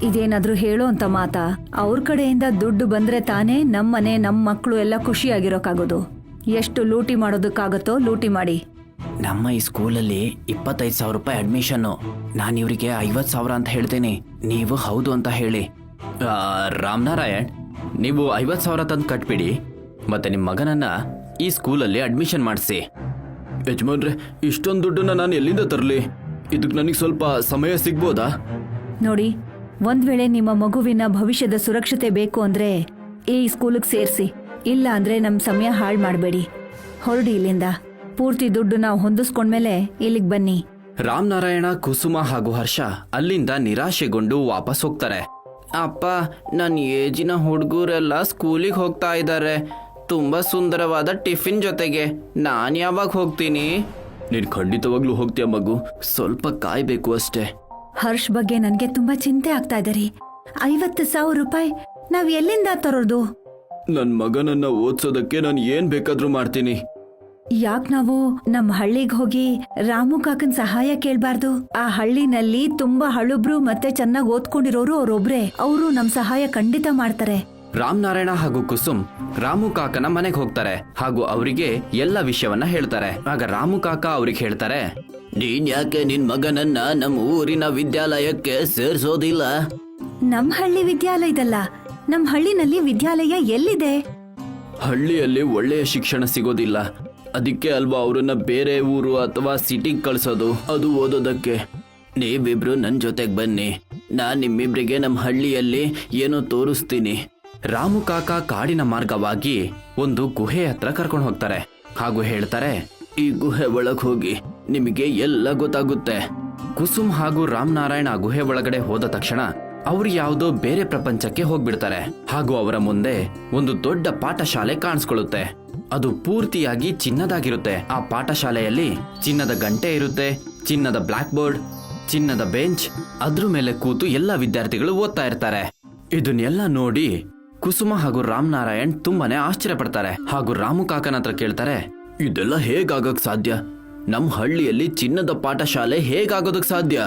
ಇದೇನಾದ್ರೂ ಹೇಳೋ ಅಂತ ಮಾತಾ? ಅವ್ರ ಕಡೆಯಿಂದ ದುಡ್ಡು ಬಂದ್ರೆ ತಾನೇ ನಮ್ಮನೆ ನಮ್ಮ ಮಕ್ಕಳು ಎಲ್ಲ ಖುಷಿಯಾಗಿರೋಕ್ಕಾಗೋದು. ಎಷ್ಟು ಲೂಟಿ ಮಾಡೋದಕ್ಕಾಗತ್ತೋ ಲೂಟಿ ಮಾಡಿ. ನಮ್ಮ ಈ ಸ್ಕೂಲಲ್ಲಿ 25,000 ರೂಪಾಯಿ ಅಡ್ಮಿಷನ್. ನಾನು ಇವರಿಗೆ 50,000 ಅಂತ ಹೇಳ್ತೀನಿ. ನೀವು ಹೌದು ಅಂತ ಹೇಳಿ. ರಾಮನಾರಾಯಣ್, ನೀವು 50,000 ತಂದು ಕಟ್ಬಿಡಿ, ಮತ್ತೆ ನಿಮ್ಮ ಮಗನನ್ನ ಈ ಸ್ಕೂಲಲ್ಲಿ ಅಡ್ಮಿಷನ್ ಮಾಡಿಸಿ. ಯಜಮಾನ್ರೆ, ಇಷ್ಟೊಂದು ದುಡ್ಡನ್ನ ನಾನು ಎಲ್ಲಿಂದ ತರಲಿ? ಇದಕ್ಕೆ ನನಗೆ ಸ್ವಲ್ಪ ಸಮಯ ಸಿಗ್ಬೋದಾ? ನೋಡಿ, ಒಂದ್ ವೇಳೆ ನಿಮ್ಮ ಮಗುವಿನ ಭವಿಷ್ಯದ ಸುರಕ್ಷತೆ ಬೇಕು ಅಂದ್ರೆ ಈ ಸ್ಕೂಲಿಗೆ ಸೇರಿಸಿ. ಇಲ್ಲ ಅಂದ್ರೆ ನಮ್ ಸಮಯ ಹಾಳು ಮಾಡಬೇಡಿ. ಹೊರಡಿ ಇಲ್ಲಿಂದ. ಪೂರ್ತಿ ದುಡ್ಡು ನಾವು ಹೊಂದಿಸ್ಕೊಂಡ್ಮೇಲೆ ಇಲ್ಲಿಗೆ ಬನ್ನಿ. ರಾಮನಾರಾಯಣ, ಕುಸುಮ ಹಾಗೂ ಹರ್ಷ ಅಲ್ಲಿಂದ ನಿರಾಶೆಗೊಂಡು ವಾಪಸ್ ಹೋಗ್ತಾರೆ. ಅಪ್ಪ, ನನ್ನ ಏಜಿನ ಹುಡುಗರೆಲ್ಲ ಸ್ಕೂಲಿಗೆ ಹೋಗ್ತಾ ಇದ್ದಾರೆ. ತುಂಬಾ ಸುಂದರವಾದ ಟಿಫಿನ್ ಜೊತೆಗೆ ನಾನು ಯಾವಾಗ ಹೋಗ್ತೀನಿ? ನೀನ್ ಖಂಡಿತವಾಗ್ಲೂ ಹೋಗ್ತೀಯ ಮಗು, ಸ್ವಲ್ಪ ಕಾಯ್ಬೇಕು ಅಷ್ಟೇ. ಹರ್ಷ್ ಬಗ್ಗೆ ನನ್ಗೆ ತುಂಬಾ ಚಿಂತೆ ಆಗ್ತಾ ಇದೆ ರೀ. 50,000 ರೂಪಾಯಿ ನಾವ್ ಎಲ್ಲಿಂದ ತರೋದು? ನನ್ ಮಗನನ್ನ ಓದ್ಸೋದಕ್ಕೆ ನಾನು ಏನ್ ಬೇಕಾದ್ರೂ ಮಾಡ್ತೀನಿ. ಯಾಕ್ ನಾವು ನಮ್ ಹಳ್ಳಿಗೆ ಹೋಗಿ ರಾಮು ಕಾಕನ್ ಸಹಾಯ ಕೇಳ್ಬಾರ್ದು? ಆ ಹಳ್ಳಿನಲ್ಲಿ ತುಂಬಾ ಹಳುಬ್ರು ಮತ್ತೆ ಚೆನ್ನಾಗಿ ಓದ್ಕೊಂಡಿರೋರು ಅವ್ರೊಬ್ರೆ. ಅವರು ನಮ್ ಸಹಾಯ ಖಂಡಿತ ಮಾಡ್ತಾರೆ. ರಾಮನಾರಾಯಣ ಹಾಗೂ ಕುಸುಮ್ ರಾಮು ಕಾಕನ ಮನೆಗೆ ಹೋಗ್ತಾರೆ ಹಾಗೂ ಅವರಿಗೆ ಎಲ್ಲ ವಿಷಯವನ್ನ ಹೇಳ್ತಾರೆ. ಆಗ ರಾಮು ಕಾಕ ಅವ್ರಿಗೆ ಹೇಳ್ತಾರೆ, ನೀನ್ ಯಾಕೆ ನಿನ್ ಮಗನನ್ನ ನಮ್ಮ ಊರಿನ ವಿದ್ಯಾಲಯಕ್ಕೆ ಸೇರ್ಸೋದಿಲ್ಲ? ನಮ್ ಹಳ್ಳಿ ವಿದ್ಯಾಲಯದಲ್ಲ, ನಮ್ ಹಳ್ಳಿನಲ್ಲಿ ವಿದ್ಯಾಲಯ ಎಲ್ಲಿದೆ? ಹಳ್ಳಿಯಲ್ಲಿ ಒಳ್ಳೆಯ ಶಿಕ್ಷಣ ಸಿಗೋದಿಲ್ಲ. ಅದಕ್ಕೆ ಅಲ್ವಾ ಅವರನ್ನ ಬೇರೆ ಊರು ಅಥವಾ ಸಿಟಿಗೆ ಕಳ್ಸೋದು, ಅದು ಓದೋದಕ್ಕೆ. ನೀವಿಬ್ರು ನನ್ ಜೊತೆಗ್ ಬನ್ನಿ. ನಾನ್ ನಿಮ್ಮಿಬ್ರಿಗೆ ನಮ್ಮ ಹಳ್ಳಿಯಲ್ಲಿ ಏನೋ ತೋರಿಸ್ತೀನಿ. ರಾಮು ಕಾಕ ಕಾಡಿನ ಮಾರ್ಗವಾಗಿ ಒಂದು ಗುಹೆ ಹತ್ರ ಕರ್ಕೊಂಡು ಹೋಗ್ತಾರೆ ಹಾಗೂ ಹೇಳ್ತಾರೆ, ಈ ಗುಹೆ ಒಳಗ್ ಹೋಗಿ ನಿಮಗೆ ಎಲ್ಲ ಗೊತ್ತಾಗುತ್ತೆ. ಕುಸುಮ್ ಹಾಗೂ ರಾಮನಾರಾಯಣ ಆ ಗುಹೆ ಒಳಗಡೆ ಹೋದ ತಕ್ಷಣ ಅವ್ರು ಯಾವುದೋ ಬೇರೆ ಪ್ರಪಂಚಕ್ಕೆ ಹೋಗ್ಬಿಡ್ತಾರೆ. ಹಾಗೂ ಅವರ ಮುಂದೆ ಒಂದು ದೊಡ್ಡ ಪಾಠಶಾಲೆ ಕಾಣಿಸ್ಕೊಳ್ಳುತ್ತೆ. ಅದು ಪೂರ್ತಿಯಾಗಿ ಚಿನ್ನದಾಗಿರುತ್ತೆ. ಆ ಪಾಠಶಾಲೆಯಲ್ಲಿ ಚಿನ್ನದ ಗಂಟೆ ಇರುತ್ತೆ, ಚಿನ್ನದ ಬ್ಲಾಕ್ ಬೋರ್ಡ್, ಚಿನ್ನದ ಬೆಂಚ್, ಅದ್ರ ಮೇಲೆ ಕೂತು ಎಲ್ಲ ವಿದ್ಯಾರ್ಥಿಗಳು ಓದ್ತಾ ಇರ್ತಾರೆ. ಇದನ್ನೆಲ್ಲ ನೋಡಿ ಕುಸುಮ ಹಾಗೂ ರಾಮನಾರಾಯಣ್ ತುಂಬಾನೇ ಆಶ್ಚರ್ಯ ಪಡ್ತಾರೆ ಹಾಗೂ ರಾಮು ಕಾಕನ ಹತ್ರ ಕೇಳ್ತಾರೆ, ಇದೆಲ್ಲ ಹೇಗಾಗಕ್ ಸಾಧ್ಯ? ನಮ್ ಹಳ್ಳಿಯಲ್ಲಿ ಚಿನ್ನದ ಪಾಠಶಾಲೆ ಹೇಗಾಗೋದಕ್ ಸಾಧ್ಯ?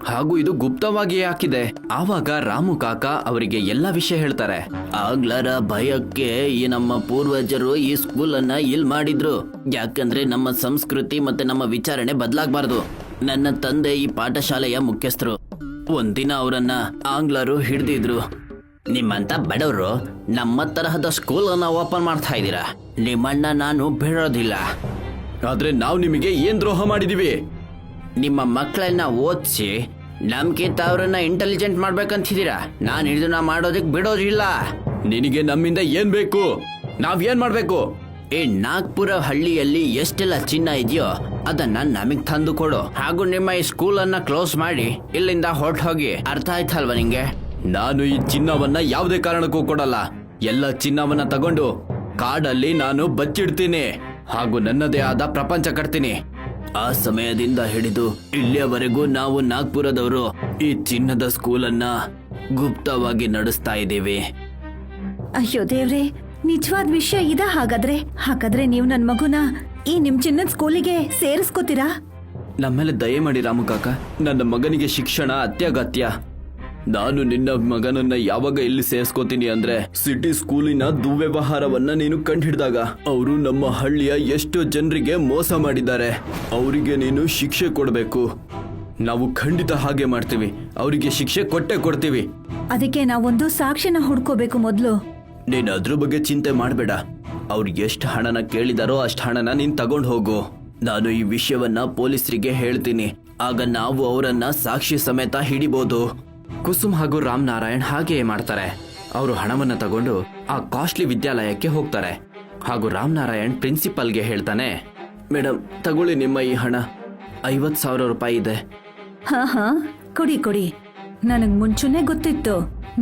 ಹಾಗೂ ಇದು ಗುಪ್ತವಾಗಿ ಹಾಕಿದೆ. ಆವಾಗ ರಾಮು ಕಾಕ ಅವರಿಗೆ ಎಲ್ಲ ವಿಷಯ ಹೇಳ್ತಾರೆ. ಆಗ್ಲರ ಭಯಕ್ಕೆ ಈ ನಮ್ಮ ಪೂರ್ವಜರು ಈ ಸ್ಕೂಲನ್ನ ಇಲ್ಲಿ ಮಾಡಿದ್ರು. ಯಾಕಂದ್ರೆ ನಮ್ಮ ಸಂಸ್ಕೃತಿ ಮತ್ತೆ ನಮ್ಮ ವಿಚಾರಣೆ ಬದಲಾಗಬಾರದು. ನನ್ನ ತಂದೆ ಈ ಪಾಠಶಾಲೆಯ ಮುಖ್ಯಸ್ಥರು. ಒಂದಿನ ಅವರನ್ನ ಆಂಗ್ಲರು ಹಿಡಿದಿದ್ರು. ನಿಮ್ಮಂತ ಬಡವರು ನಮ್ಮ ತರಹದ ಸ್ಕೂಲ್ ಅನ್ನ ಓಪನ್ ಮಾಡ್ತಾ ಇದ್ದೀರಾ? ನಿಮ್ಮಣ್ಣ ನಾನು ಬಿಡೋದಿಲ್ಲ. ಆದ್ರೆ ನಾವು ನಿಮಗೆ ಏನ್ ದ್ರೋಹ ಮಾಡಿದೀವಿ? ನಿಮ್ಮ ಮಕ್ಕಳನ್ನ ಓದಿಸಿ ನಮ್ಗಿಂತ ಅವ್ರನ್ನ ಇಂಟೆಲಿಜೆಂಟ್ ಮಾಡ್ಬೇಕಂತಿದ್ದೀರಾ? ನಾನು ಇದನ್ನ ಮಾಡೋದಕ್ಕೆ ಬಿಡೋದಿಲ್ಲ. ನಿನಗೆ ನಮ್ಮಿಂದ ಏನ್ ಬೇಕು? ನಾವ್ ಏನ್ ಮಾಡ್ಬೇಕು? ಈ ನಾಗ್ಪುರ ಹಳ್ಳಿಯಲ್ಲಿ ಎಷ್ಟೆಲ್ಲ ಚಿನ್ನ ಇದೆಯೋ ಅದನ್ನ ನಮಗ್ ತಂದು ಕೊಡು. ಹಾಗೂ ನಿಮ್ಮ ಈ ಸ್ಕೂಲ್ ಅನ್ನ ಕ್ಲೋಸ್ ಮಾಡಿ ಇಲ್ಲಿಂದ ಹೊರಟು ಹೋಗಿ. ಅರ್ಥ ಆಯ್ತಲ್ವಾ ನಿಂಗೆ? ನಾನು ಈ ಚಿನ್ನವನ್ನ ಯಾವುದೇ ಕಾರಣಕ್ಕೂ ಕೊಡಲ್ಲ. ಎಲ್ಲ ಚಿನ್ನವನ್ನ ತಗೊಂಡು ಕಾಡಲ್ಲಿ ನಾನು ಬಚ್ಚಿಡ್ತೀನಿ ಹಾಗೂ ನನ್ನದೇ ಆದ ಪ್ರಪಂಚ ಕಟ್ತೀನಿ. ಆ ಸಮಯದಿಂದ ಹಿಡಿದು ಇಲ್ಲಿಯವರೆಗೂ ನಾವು ನಾಗ್ಪುರದವರು ಈ ಚಿನ್ನದ ಸ್ಕೂಲನ್ನ ಗುಪ್ತವಾಗಿ ನಡೆಸ್ತಾ ಇದ್ದೀವಿ. ಅಯ್ಯೋ ದೇವ್ರೆ, ನಿಜವಾದ ವಿಷಯ ಇದ? ಹಾಗಾದ್ರೆ ನೀವು ನನ್ ಮಗುನ ಈ ನಿಮ್ ಚಿನ್ನದ ಸ್ಕೂಲಿಗೆ ಸೇರಿಸ್ಕೋತೀರಾ? ನಮ್ಮೇಲೆ ದಯೆ ಮಾಡಿ ರಾಮು ಕಾಕ, ನನ್ನ ಮಗನಿಗೆ ಶಿಕ್ಷಣ ಅತ್ಯಗತ್ಯ. ನಾನು ನಿನ್ನ ಮಗನನ್ನ ಯಾವಾಗ ಇಲ್ಲಿ ಸೇರಿಸ್ಕೋತೀನಿ ಅಂದ್ರೆ ಸಿಟಿ ಸ್ಕೂಲಿನ ದುರ್ವ್ಯವಹಾರವನ್ನ ನೀನು ಕಂಡುಹಿಡಿದಾಗ ಅವರು ನಮ್ಮ ಹಳ್ಳಿಯ ಎಷ್ಟೋ ಜನರಿಗೆ ಮೋಸ ಮಾಡಿದ್ದಾರೆ. ಅವರಿಗೆ ನೀನು ಶಿಕ್ಷೆ ಕೊಡಬೇಕು. ನಾವು ಖಂಡಿತ ಹಾಗೆ ಮಾಡ್ತೀವಿ. ಅವರಿಗೆ ಶಿಕ್ಷೆ ಕೊಡ್ತೀವಿ. ಅದಕ್ಕೆ ನಾವೊಂದು ಸಾಕ್ಷಿನ ಹುಡ್ಕೋಬೇಕು ಮೊದ್ಲು. ನೀನು ಅದ್ರ ಬಗ್ಗೆ ಚಿಂತೆ ಮಾಡಬೇಡ. ಅವ್ರು ಎಷ್ಟು ಹಣನ ಕೇಳಿದಾರೋ ಅಷ್ಟು ಹಣನ ನೀನ್ ತಗೊಂಡು ಹೋಗು. ನಾನು ಈ ವಿಷಯವನ್ನ ಪೊಲೀಸರಿಗೆ ಹೇಳ್ತೀನಿ. ಆಗ ನಾವು ಅವರನ್ನ ಸಾಕ್ಷಿ ಸಮೇತ ಹಿಡಿಬಹುದು. ಕುಸುಮ್ ಹಾಗೂ ರಾಮ್ ನಾರಾಯಣ್ ಹಾಗೆಯೇ ಮಾಡ್ತಾರೆ. ಅವರು ಹಣವನ್ನ ತಗೊಂಡು ಆ ಕಾಸ್ಟ್ಲಿ ವಿದ್ಯಾಲಯಕ್ಕೆ ಹೋಗ್ತಾರೆ. ಹಾಗೂ ರಾಮ್ ನಾರಾಯಣ್ ಪ್ರಿನ್ಸಿಪಲ್ಗೆ ಹೇಳ್ತಾನೆ, ಮೇಡಮ್ ತಗೊಳ್ಳಿ, ನಿಮ್ಮ ಈ ಹಣ 50,000 ರೂಪಾಯಿ ಇದೆ. ಹಾ ಕೊಡಿ. ನನಗ್ ಮುಂಚೂನೆ ಗೊತ್ತಿತ್ತು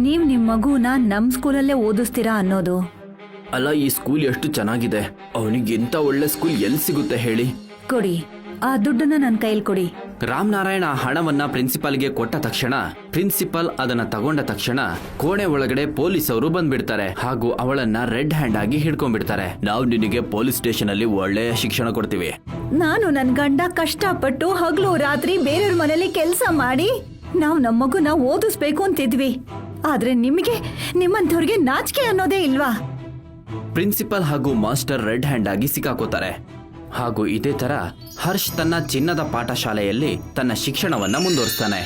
ನೀವ್ ನಿಮ್ ಮಗುನ ನಮ್ ಸ್ಕೂಲಲ್ಲೇ ಓದಿಸ್ತೀರಾ ಅನ್ನೋದು. ಅಲ್ಲ, ಈ ಸ್ಕೂಲ್ ಎಷ್ಟು ಚೆನ್ನಾಗಿದೆ. ಅವನಿಗೆ ಇಂಥ ಒಳ್ಳೆ ಸ್ಕೂಲ್ ಎಲ್ಲಿ ಸಿಗುತ್ತೆ ಹೇಳಿ? ಕೊಡಿ, ಆ ದುಡ್ಡನ್ನ ನನ್ ಕೈಲಿ ಕೊಡಿ. ರಾಮ್ ನಾರಾಯಣ ಆ ಹಣವನ್ನ ಪ್ರಿನ್ಸಿಪಾಲ್ಗೆ ಕೊಟ್ಟ ತಕ್ಷಣ ಪ್ರಿನ್ಸಿಪಾಲ್ ಅದನ್ನ ತಗೊಂಡ ತಕ್ಷಣ ಕೋಣೆ ಒಳಗಡೆ ಪೊಲೀಸವರು ಬಂದ್ಬಿಡ್ತಾರೆ ಹಾಗೂ ಅವಳನ್ನ ರೆಡ್ ಹ್ಯಾಂಡ್ ಆಗಿ ಹಿಡ್ಕೊಂಡ್ಬಿಡ್ತಾರೆ. ನಾವು ನಿನಗೆ ಪೊಲೀಸ್ ಸ್ಟೇಷನ್ ಅಲ್ಲಿ ಒಳ್ಳೆಯ ಶಿಕ್ಷಣ ಕೊಡ್ತೀವಿ. ನಾನು ನನ್ ಗಂಡ ಕಷ್ಟಪಟ್ಟು ಹಗಲು ರಾತ್ರಿ ಬೇರೆಯವ್ರ ಮನೇಲಿ ಕೆಲಸ ಮಾಡಿ ನಾವ್ ನಮ್ ಮಗುನ ಓದಿಸ್ಬೇಕು ಅಂತಿದ್ವಿ. ಆದ್ರೆ ನಿಮಗೆ ನಿಮ್ಮಂಥವ್ರಿಗೆ ನಾಚಿಕೆ ಅನ್ನೋದೇ ಇಲ್ವಾ? ಪ್ರಿನ್ಸಿಪಲ್ ಹಾಗೂ ಮಾಸ್ಟರ್ ರೆಡ್ ಹ್ಯಾಂಡ್ ಆಗಿ ಸಿಕ್ಕಾಕೋತಾರೆ. ಹಾಗೂ ಇದೇ ತರ ಹರ್ಷ್ ತನ್ನ ಚಿನ್ನದ ಪಾಠಶಾಲೆಯಲ್ಲಿ ತನ್ನ ಶಿಕ್ಷಣವನ್ನ ಮುಂದುವರಿಸ್ತಾನೆ.